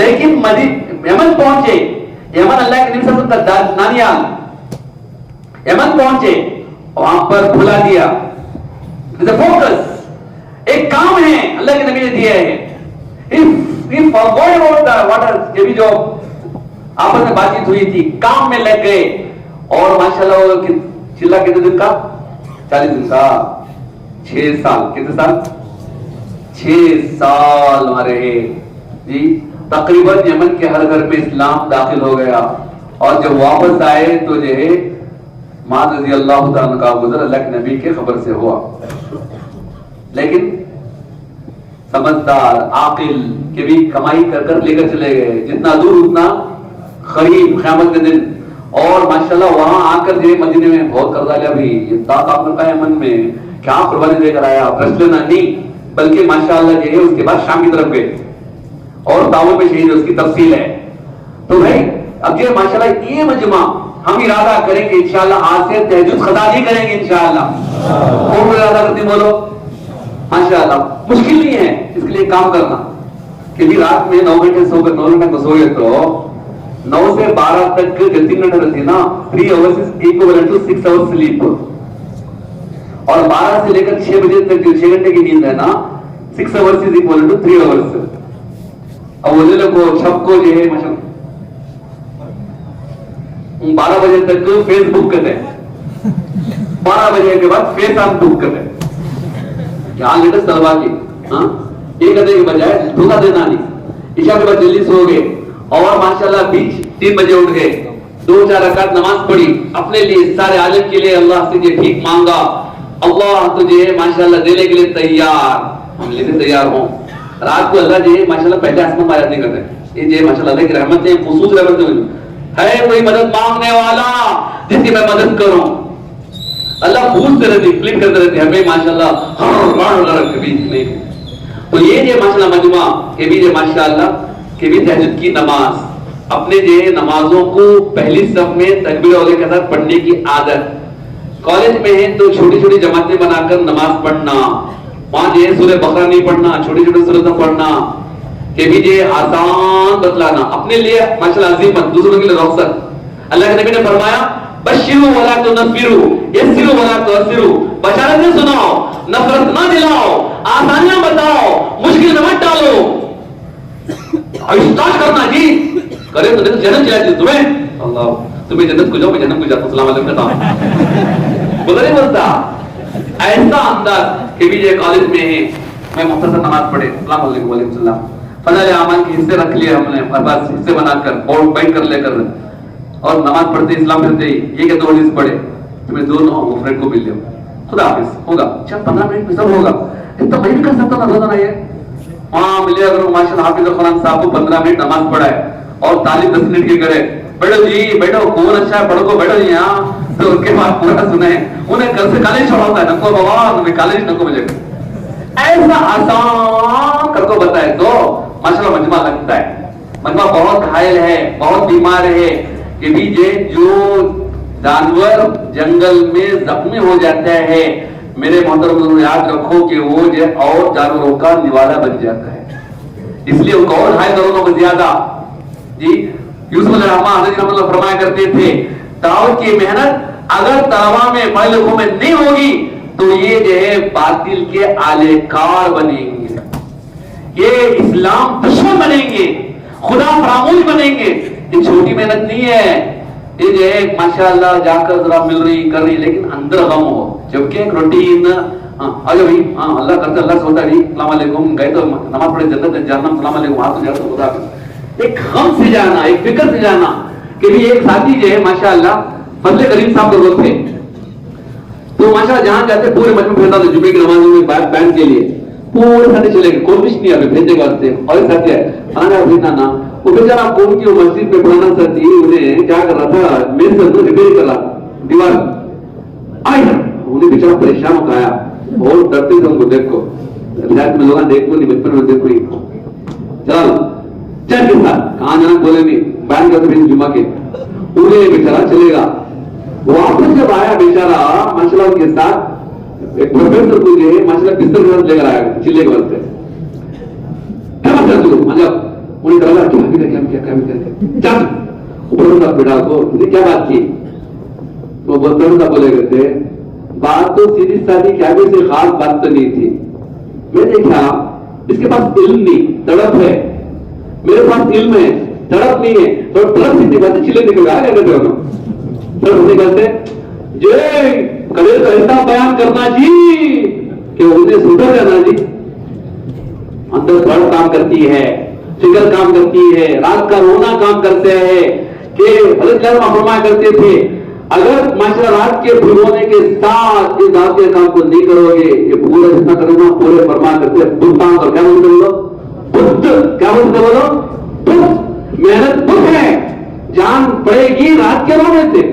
لیکن یمن پہنچے، یمن اللہ کے نبی صلی اللہ علیہ وسلم کا نانیال، یمن پہنچے وہاں پر بھلا دیا. فوکس ایک کام ہے اللہ کے نبی نے دیا ہے. یہ بھی جو آپس میں بات چیت ہوئی تھی کام میں لگ گئے اور ماشاءاللہ چلا کتنے دن کا؟ 40 دن کا. 6 سال. کتنے سال؟ 6 سال ہمارے جی. تقریباً یمن کے ہر گھر پہ اسلام داخل ہو گیا اور جب واپس آئے تو جو ہے معاذ رضی اللہ تعالیٰ کا گزر اللہ کے نبی کے خبر سے ہوا. لیکن سمجھدار عاقل کہ بھی کمائی کر کر لے کر چلے گئے، جتنا دور اتنا قریب قیامت کے دن. اور ماشاءاللہ وہاں آ کر جو مدینے میں بہت قرضہ لیا. بھی یہ دانت آپ نے کہا یمن میں کیا قربانی دے کر آیا، برس لینا نہیں بلکہ ماشاءاللہ جو ہے اس کے بعد شام کی طرف گئے اور دعوت میں شہید، اس کی تفصیل ہے. تو بھائی اب یہ ماشاءاللہ یہ مجمع ہم ارادہ کریں گے انشاءاللہ آج سے تہجد خدا نہیں کریں گے انشاءاللہ. کون ارادہ کرتے بولو ماشاءاللہ. مشکل نہیں ہے اس کے لیے کام کرنا کہ بھی رات میں 9 گھنٹے سو کر 9 گھنٹے کو سوئے تو 9 سے 12 تک جو 3 گھنٹے رہتی ہے نا 3 hours is equivalent to 6 hours sleep. اور 12 سے لے کر 6 بجے تک جو 6 گھنٹے کی نیند ہے نا 6 hours is equivalent to 3 hours. اور وہ لوگ کو چھپ کو جو ہے 12 بجے تک فیس بک کرتے ہیں، 12 بجے کے بعد فیس آن بک کرتے ہیں. کیا لیٹسٹ طلبا کی ہاں یہ کرنے کے بجائے دھوکہ دینا نہیں. عشاء کے بعد جلدی سو گئے اور ماشاءاللہ بیچ 3 بجے اٹھ گئے، 2-4 رکعت نماز پڑھی اپنے لیے، سارے عالم کے لیے اللہ سے یہ ٹھیک مانگا. اللہ تجھے ماشاءاللہ دینے کے لیے تیار، ہم لینے تیار ہوں. رات کو اللہ جی ماشاءاللہ پہلے آسمان میں آیات نہیں کرتے، یہ جی ماشاءاللہ اللہ کی رحمت ہے، خصوص رحمت ہے. کوئی مدد مانگنے والا جس کی میں مدد کروں، اللہ پوچھتے رہتے کلک کرتے رہتے ہمیں ماشاءاللہ کبھی نہیں. تو یہ جو ماشاءاللہ مجمع کہ بھی جو ماشاءاللہ کہ بھی تہجد کی نماز اپنے جو نمازوں کو پہلی صف میں تکبیر وغیرہ کے ساتھ پڑھنے کی عادت. کالج میں ہے تو چھوٹی چھوٹی جماعتیں بنا کر نماز پڑھنا، وہاں جو سورہ بقرہ نہیں پڑھنا، چھوٹی چھوٹی سورتیں پڑھنا کہ بھی جو آسان بتلانا اپنے لیے ماشاءاللہ عظیمت، دوسروں کے لیے رخصت. اللہ کے نبی نے فرمایا بشروا ولا تنفروا یسروا ولا تعسروا، بشارتیں سناؤ نفرت نہ دلاؤ، آسانیاں بتاؤ، مشکل میں مت ڈالو. اسٹارٹ کرنا جی کرے تو جنت چلاتی تمہیں اللہ تمہیں جنت کو جاؤ میں جنت کو جاتا ہوں السلام علیکم کہتا ہوں بولا نہیں بولتا. ایسا انداز کہ بھی یہ کالج میں ہے میں مختصر نماز پڑھے السلام علیکم وعلیکم السلام فضائل اعمال کے حصے رکھ لیے ہم نے بس حصے بنا کر بورڈ بینک کر لے کر اور نماز پڑھتے اسلام پڑھتے ہی یہ کہ 2 حدیث پڑھے تمہیں دونوں وہ فرینڈ کو مل لو خدا حافظ ہوگا چل 15 منٹ میں سب ہوگا. اتنا میں بھی کر سکتا ہوں روزانہ یہ وہاں ملے اگر ماشاءاللہ حافظ قرآن صاحب کو 15 منٹ نماز پڑھائے اور تعلیم 10 منٹ کی کرے. بیٹھو جی بیٹھو کون اچھا ہے پڑھو کو بیٹھو جی یہاں تو اس کے بعد پورا سنیں انہیں گھر سے کالج چھوڑا ہوتا ہے نکو بابا تمہیں کالج نکو مجھے ایسا آسان کر کو بتائے تو ماشاءاللہ مجمع لگتا ہے. مجمع بہت گھائل ہے بہت بیمار ہے کہ بھی جو جانور جنگل میں زخمی ہو جاتا ہے میرے محترم یاد رکھو کہ وہ جو اور جانوروں کا نوالا بن جاتا ہے. اس لیے ان کو اور 2.5 کروڑوں کو زیادہ جی یوسف علیہ السلام حضرت اللہ فرمایا کرتے تھے دعوت کی محنت اگر دعوا میں پڑھے لکھوں میں نہیں ہوگی تو یہ جو ہے باطل کے آلے کار بنیں گے، یہ اسلام دشمن بنیں گے، خدا فراموش بنیں گے. یہ چھوٹی محنت نہیں ہے، یہ جو ہے ماشاءاللہ جا کر ذرا مل رہی کر رہی لیکن اندر غم ہو جبکہ ایک روٹین آجو بھائی ہاں اللہ کرتے اللہ سے ہوتا ہے السلام علیکم گئے تو نماز پڑھے جنت جاننا السلام علیکم وہاں تو جاتا خدا ایک غم سے جانا ایک فکر سے جانا کہ بھی ایک ساتھی جو ہے ماشاءاللہ فضل کریم صاحب لوگ تھے تو ماشاءاللہ جہاں جاتے پورے مجمع پھیرتا تھا جمعے کی نماز میں بینڈ کے لیے پورے ساتھی چلے گئے, کوئی کچھ نہیں ابھی بھیجنے کے واسطے. اور ایک ساتھی ہے کھانا بھیجنا نا, وہ بیچارہ کون کی مسجد میں پڑھانا ساتھی انہیں کیا کر رہا تھا, میرے سر کو ریپیئر کر رہا دیوار آئی نا, انہیں بیچارہ پریشان ہو گیا, بہت ڈرتے تھے ان کو دیکھ کو, شاید میں لوگوں دیکھ کو نہیں بچپن میں دیکھ کو نہیں. چل چل کے ساتھ کہاں جانا بولے نہیں, بیان کرتے پھر جمعہ کے انہیں بیچارہ چلے گا. واپس جب آیا بیچارہ ماشاءاللہ ان کے ساتھ ایک پروفیسر کو جو ہے ماشاءاللہ بستر کے ساتھ لے کر آیا چلے کے واسطے. کیا بات کرتے ہو مطلب انہیں کہا کیا اوپر صاحب بیٹا کو کیا بات کی, تو بستر صاحب بولے گئے تھے بات تو سیدھی سادھی کیا بھی سے خاص بات تو نہیں تھی. میں دیکھا اس کے پاس علم نہیں تڑپ ہے, میرے پاس علم ہے تڑپ نہیں ہے, تو تڑپ سیدھی بات چلے نکل آ گیا کرتے ہو کرتے جو کبھی تو ایسا بیان کرنا جی کہ انہیں سدھر جانا جی. اندر بڑھ کام کرتی ہے, فکر کام کرتی ہے, رات کا رونا کام کرتے ہیں کہ حضرت فرمایا کرتے تھے اگر ماشاءاللہ رات کے بھگونے کے ساتھ اس رات کے کام کو نہیں کرو گے یہ پورا جتنا کرو گا پورے فرمایا کرتے بھگتان اور کیا بولتے بولو بت کیا بولتے بولو بت محنت بت ہے, جان پڑے گی رات کے رونے سے,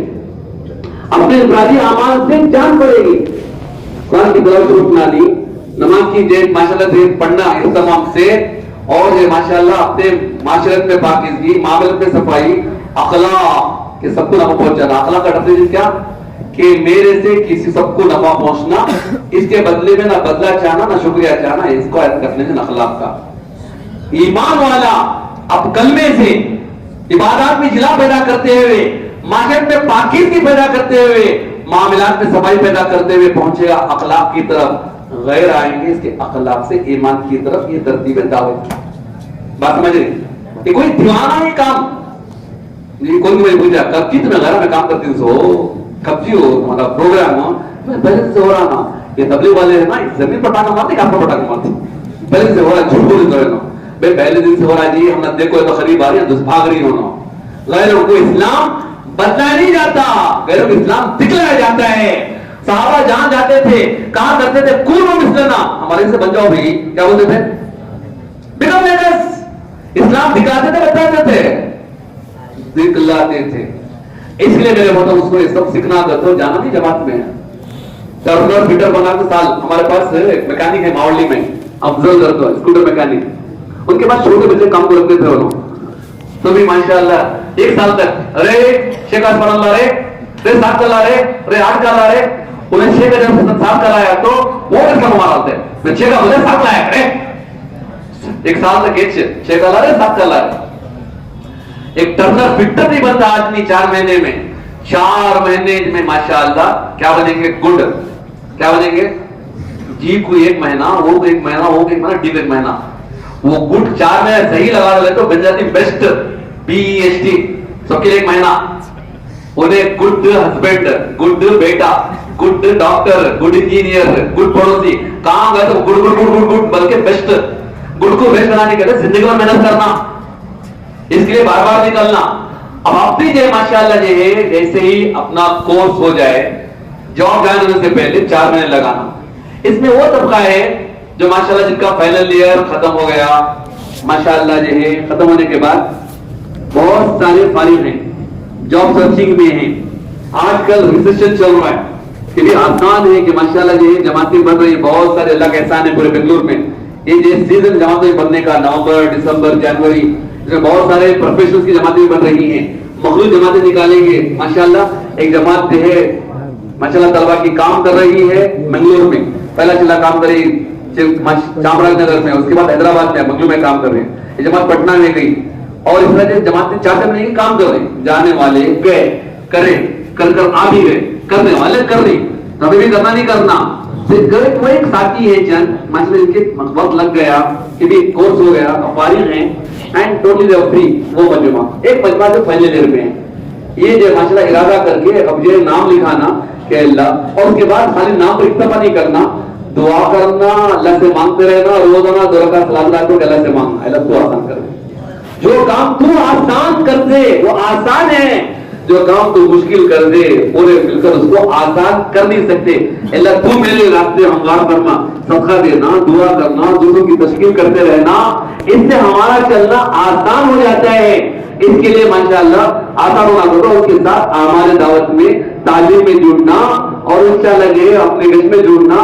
اپنے افرادی اعمال سے جان پڑے گی. قرآن کی طرف اٹھنا لی, نماز کی دیر ماشاءاللہ دیر پڑھنا اہتمام سے, اور یہ ماشاءاللہ اپنے معاشرت میں پاکیزگی, معاملت میں صفائی, اخلاق کہ سب کو نفع پہنچانا. اخلاق کا ڈفرینس کیا کہ میرے سے کسی سب کو نفع پہنچنا, اس کے بدلے میں نہ بدلہ چاہنا نہ شکریہ چاہنا, اس کو ڈیفینیشن اخلاق کا. ایمان والا اب کلمے سے عبادات میں جلا پیدا کرتے ہوئے, معاشرت میں پاکیزگی پیدا کرتے ہوئے, معاملات میں صفائی پیدا کرتے ہوئے پہنچے گا اخلاق کی طرف. غیر آئیں گے اس کے اخلاق سے ایمان کی طرف. یہ ترتیب دعوت بات سمجھ رہے, یہ کوئی دیوانہ ہی کام نہیں. کوئی مجھے پوچھا کب کی تمہیں غیر میں کام کرتی ہوں, کب کی ہو تمہارا پروگرام ہو, پہلے سے ہو رہا نا, یہ تبلیغ والے ہیں نا زمین پر ٹانا مارتے کہاں پر پٹانا مارتے, پہلے سے ہو رہا, جھوٹ بولے تو رہنا بھائی پہلے دن سے ہو رہا جی, ہم نہ دیکھو تو قریب آ رہی ہے بھاگ رہی ہونا. غیروں کو اسلام بدلایا نہیں جاتا, غیروں کو اسلام دکھلایا جاتا ہے. صحابہ جہاں جاتے تھے کہاں کرتے تھے کونوا مثلنا, ہمارے سے بن جاؤ بھائی, کیا بولتے تھے بیکم لیٹس. اسلام دکھاتے تھے بتاتے تھے دکھلاتے تھے. اس لیے میرے بہت اس کو یہ سب سیکھنا کرتے ہو, جانا نہیں جماعت میں. ٹرمینل فیٹر بنا کے سال ہمارے پاس میکینک ہے ماولی میں, افضل کرتا ہے اسکوٹر میکینک. ان کے پاس چھوٹے بچے کام کو رکھتے تھے انہوں, تو بھی ماشاءاللہ ایک سال تک ارے شیخ اسمان اللہ رے 7 کا لا رہے, ارے 8 کا لا رہے, انہیں 6 کا جب 7 کا لایا تو وہ کس کا ہمارا ہوتا ہے, میں 6 کا مجھے 7 لایا کرے. ایک سال تک ایک 6 کا لا رہے 7 کا لا رہے. ایک ٹرنر فٹر نہیں بنتا آدمی 4 مہینے میں, 4 مہینے میں ماشاءاللہ کیا بنیں گے, گڈ کیا بنیں گے جی. کوئی 1 مہینہ, وہ 1 مہینہ, وہ 1 مہینہ, ڈی 1 مہینہ, وہ گڈ 4 مہینے صحیح لگا لے تو بن جاتی بیسٹ BEST سب کے لیے 1 مہینہ. انہیں گڈ ہسبینڈ, گڈ بیٹا, good doctor, good engineer, good پڑوسی, کہاں گئے تو گڈ گڈ گڈ گڈ بلکہ بیسٹ. گڈ کو بیسٹ بنانے کے لیے زندگی میں محنت کرنا, اس کے لیے بار بار نکلنا. اب آپ بھی جو ہے ماشاءاللہ جو ہے جیسے ہی اپنا کورس ہو جائے, جاب جوائن ہونے سے پہلے 4 مہینے لگانا. اس میں وہ طبقہ ہے جو ماشاءاللہ جن کا فائنل ایئر ختم ہو گیا, ماشاءاللہ جو ہے ختم ہونے کے بعد بہت سارے فارغ ہیں, جاب سرچنگ میں ہیں. آج کل ریسیشن چل رہا ہے کہ بھی آسان ہے کہ ماشاءاللہ جو ہے جماعتیں بن رہی ہیں, بہت سارے اللہ کا احسان ہے پورے بنگلور میں. یہ جو سیزن جماعتیں بننے کا نومبر, دسمبر, جنوری, اس میں بہت سارے پروفیشنلز کی جماعتیں بن رہی ہیں. مخلوط جماعتیں نکالیں گے ماشاءاللہ. ایک جماعت جو ہے ماشاءاللہ طلبہ کی کام کر رہی ہے بنگلور میں, پہلا چلا کام کر رہی چامراج نگر میں, اس کے بعد حیدرآباد میں, بنگلور میں کام کر رہے ہیں. یہ جماعت پٹنہ میں گئی, اور اس طرح جماعتیں 4 مہینے کام کر رہے ہیں. جانے والے گئے, کرے, کر کر آ بھی گئے, کرنے والے کر رہی, کبھی بھی کرنا نہیں کرنا. وہ ایک ساتھی ہے چند ماشاءاللہ ان کے وقت لگ گیا کہ بھی کورس ہو گیا, فارغ ہیں and totally they are free. وہ مجمع ایک مجمع جو فائنل ایئر میں ہے, یہ جو ماشاءاللہ ارادہ کر کے اب یہ نام لکھانا کہ اللہ, اور اس کے بعد خالی نام پر اکتفا نہیں کرنا, دعا کرنا, اللہ سے مانگتے رہنا, روزانہ 2 رکعت صلاۃ ادا کر کے اللہ سے مانگنا, اللہ تو آسان کر دے. جو کام تو آسان کر دے وہ آسان ہے, جو کام تو مشکل کر دے پورے مل کر اس کو آسان کر نہیں سکتے. اللہ تو میرے راستے ہموار کرنا, صدقہ دینا, دعا کرنا, دوسروں کی تشکیل کرتے رہنا, اس سے ہمارا چلنا آسان ہو جاتا ہے. اس کے لیے ماشاءاللہ آسان ہونا ہوگا. اس کے ساتھ ہمارے دعوت میں تعلیم میں جڑنا اور انشاءاللہ یہ اپنے گھر میں جڑنا,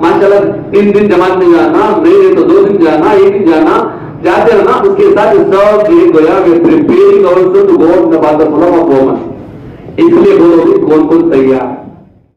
ماشاءاللہ 3 دن جماعت میں جانا, نہیں تو 2 دن جانا, 1 دن جانا, جاتے رہنا. اس کے ساتھ سب یہ گویا کہ preparing also to go in the path of Allah. اس لیے بولو کون کون تیار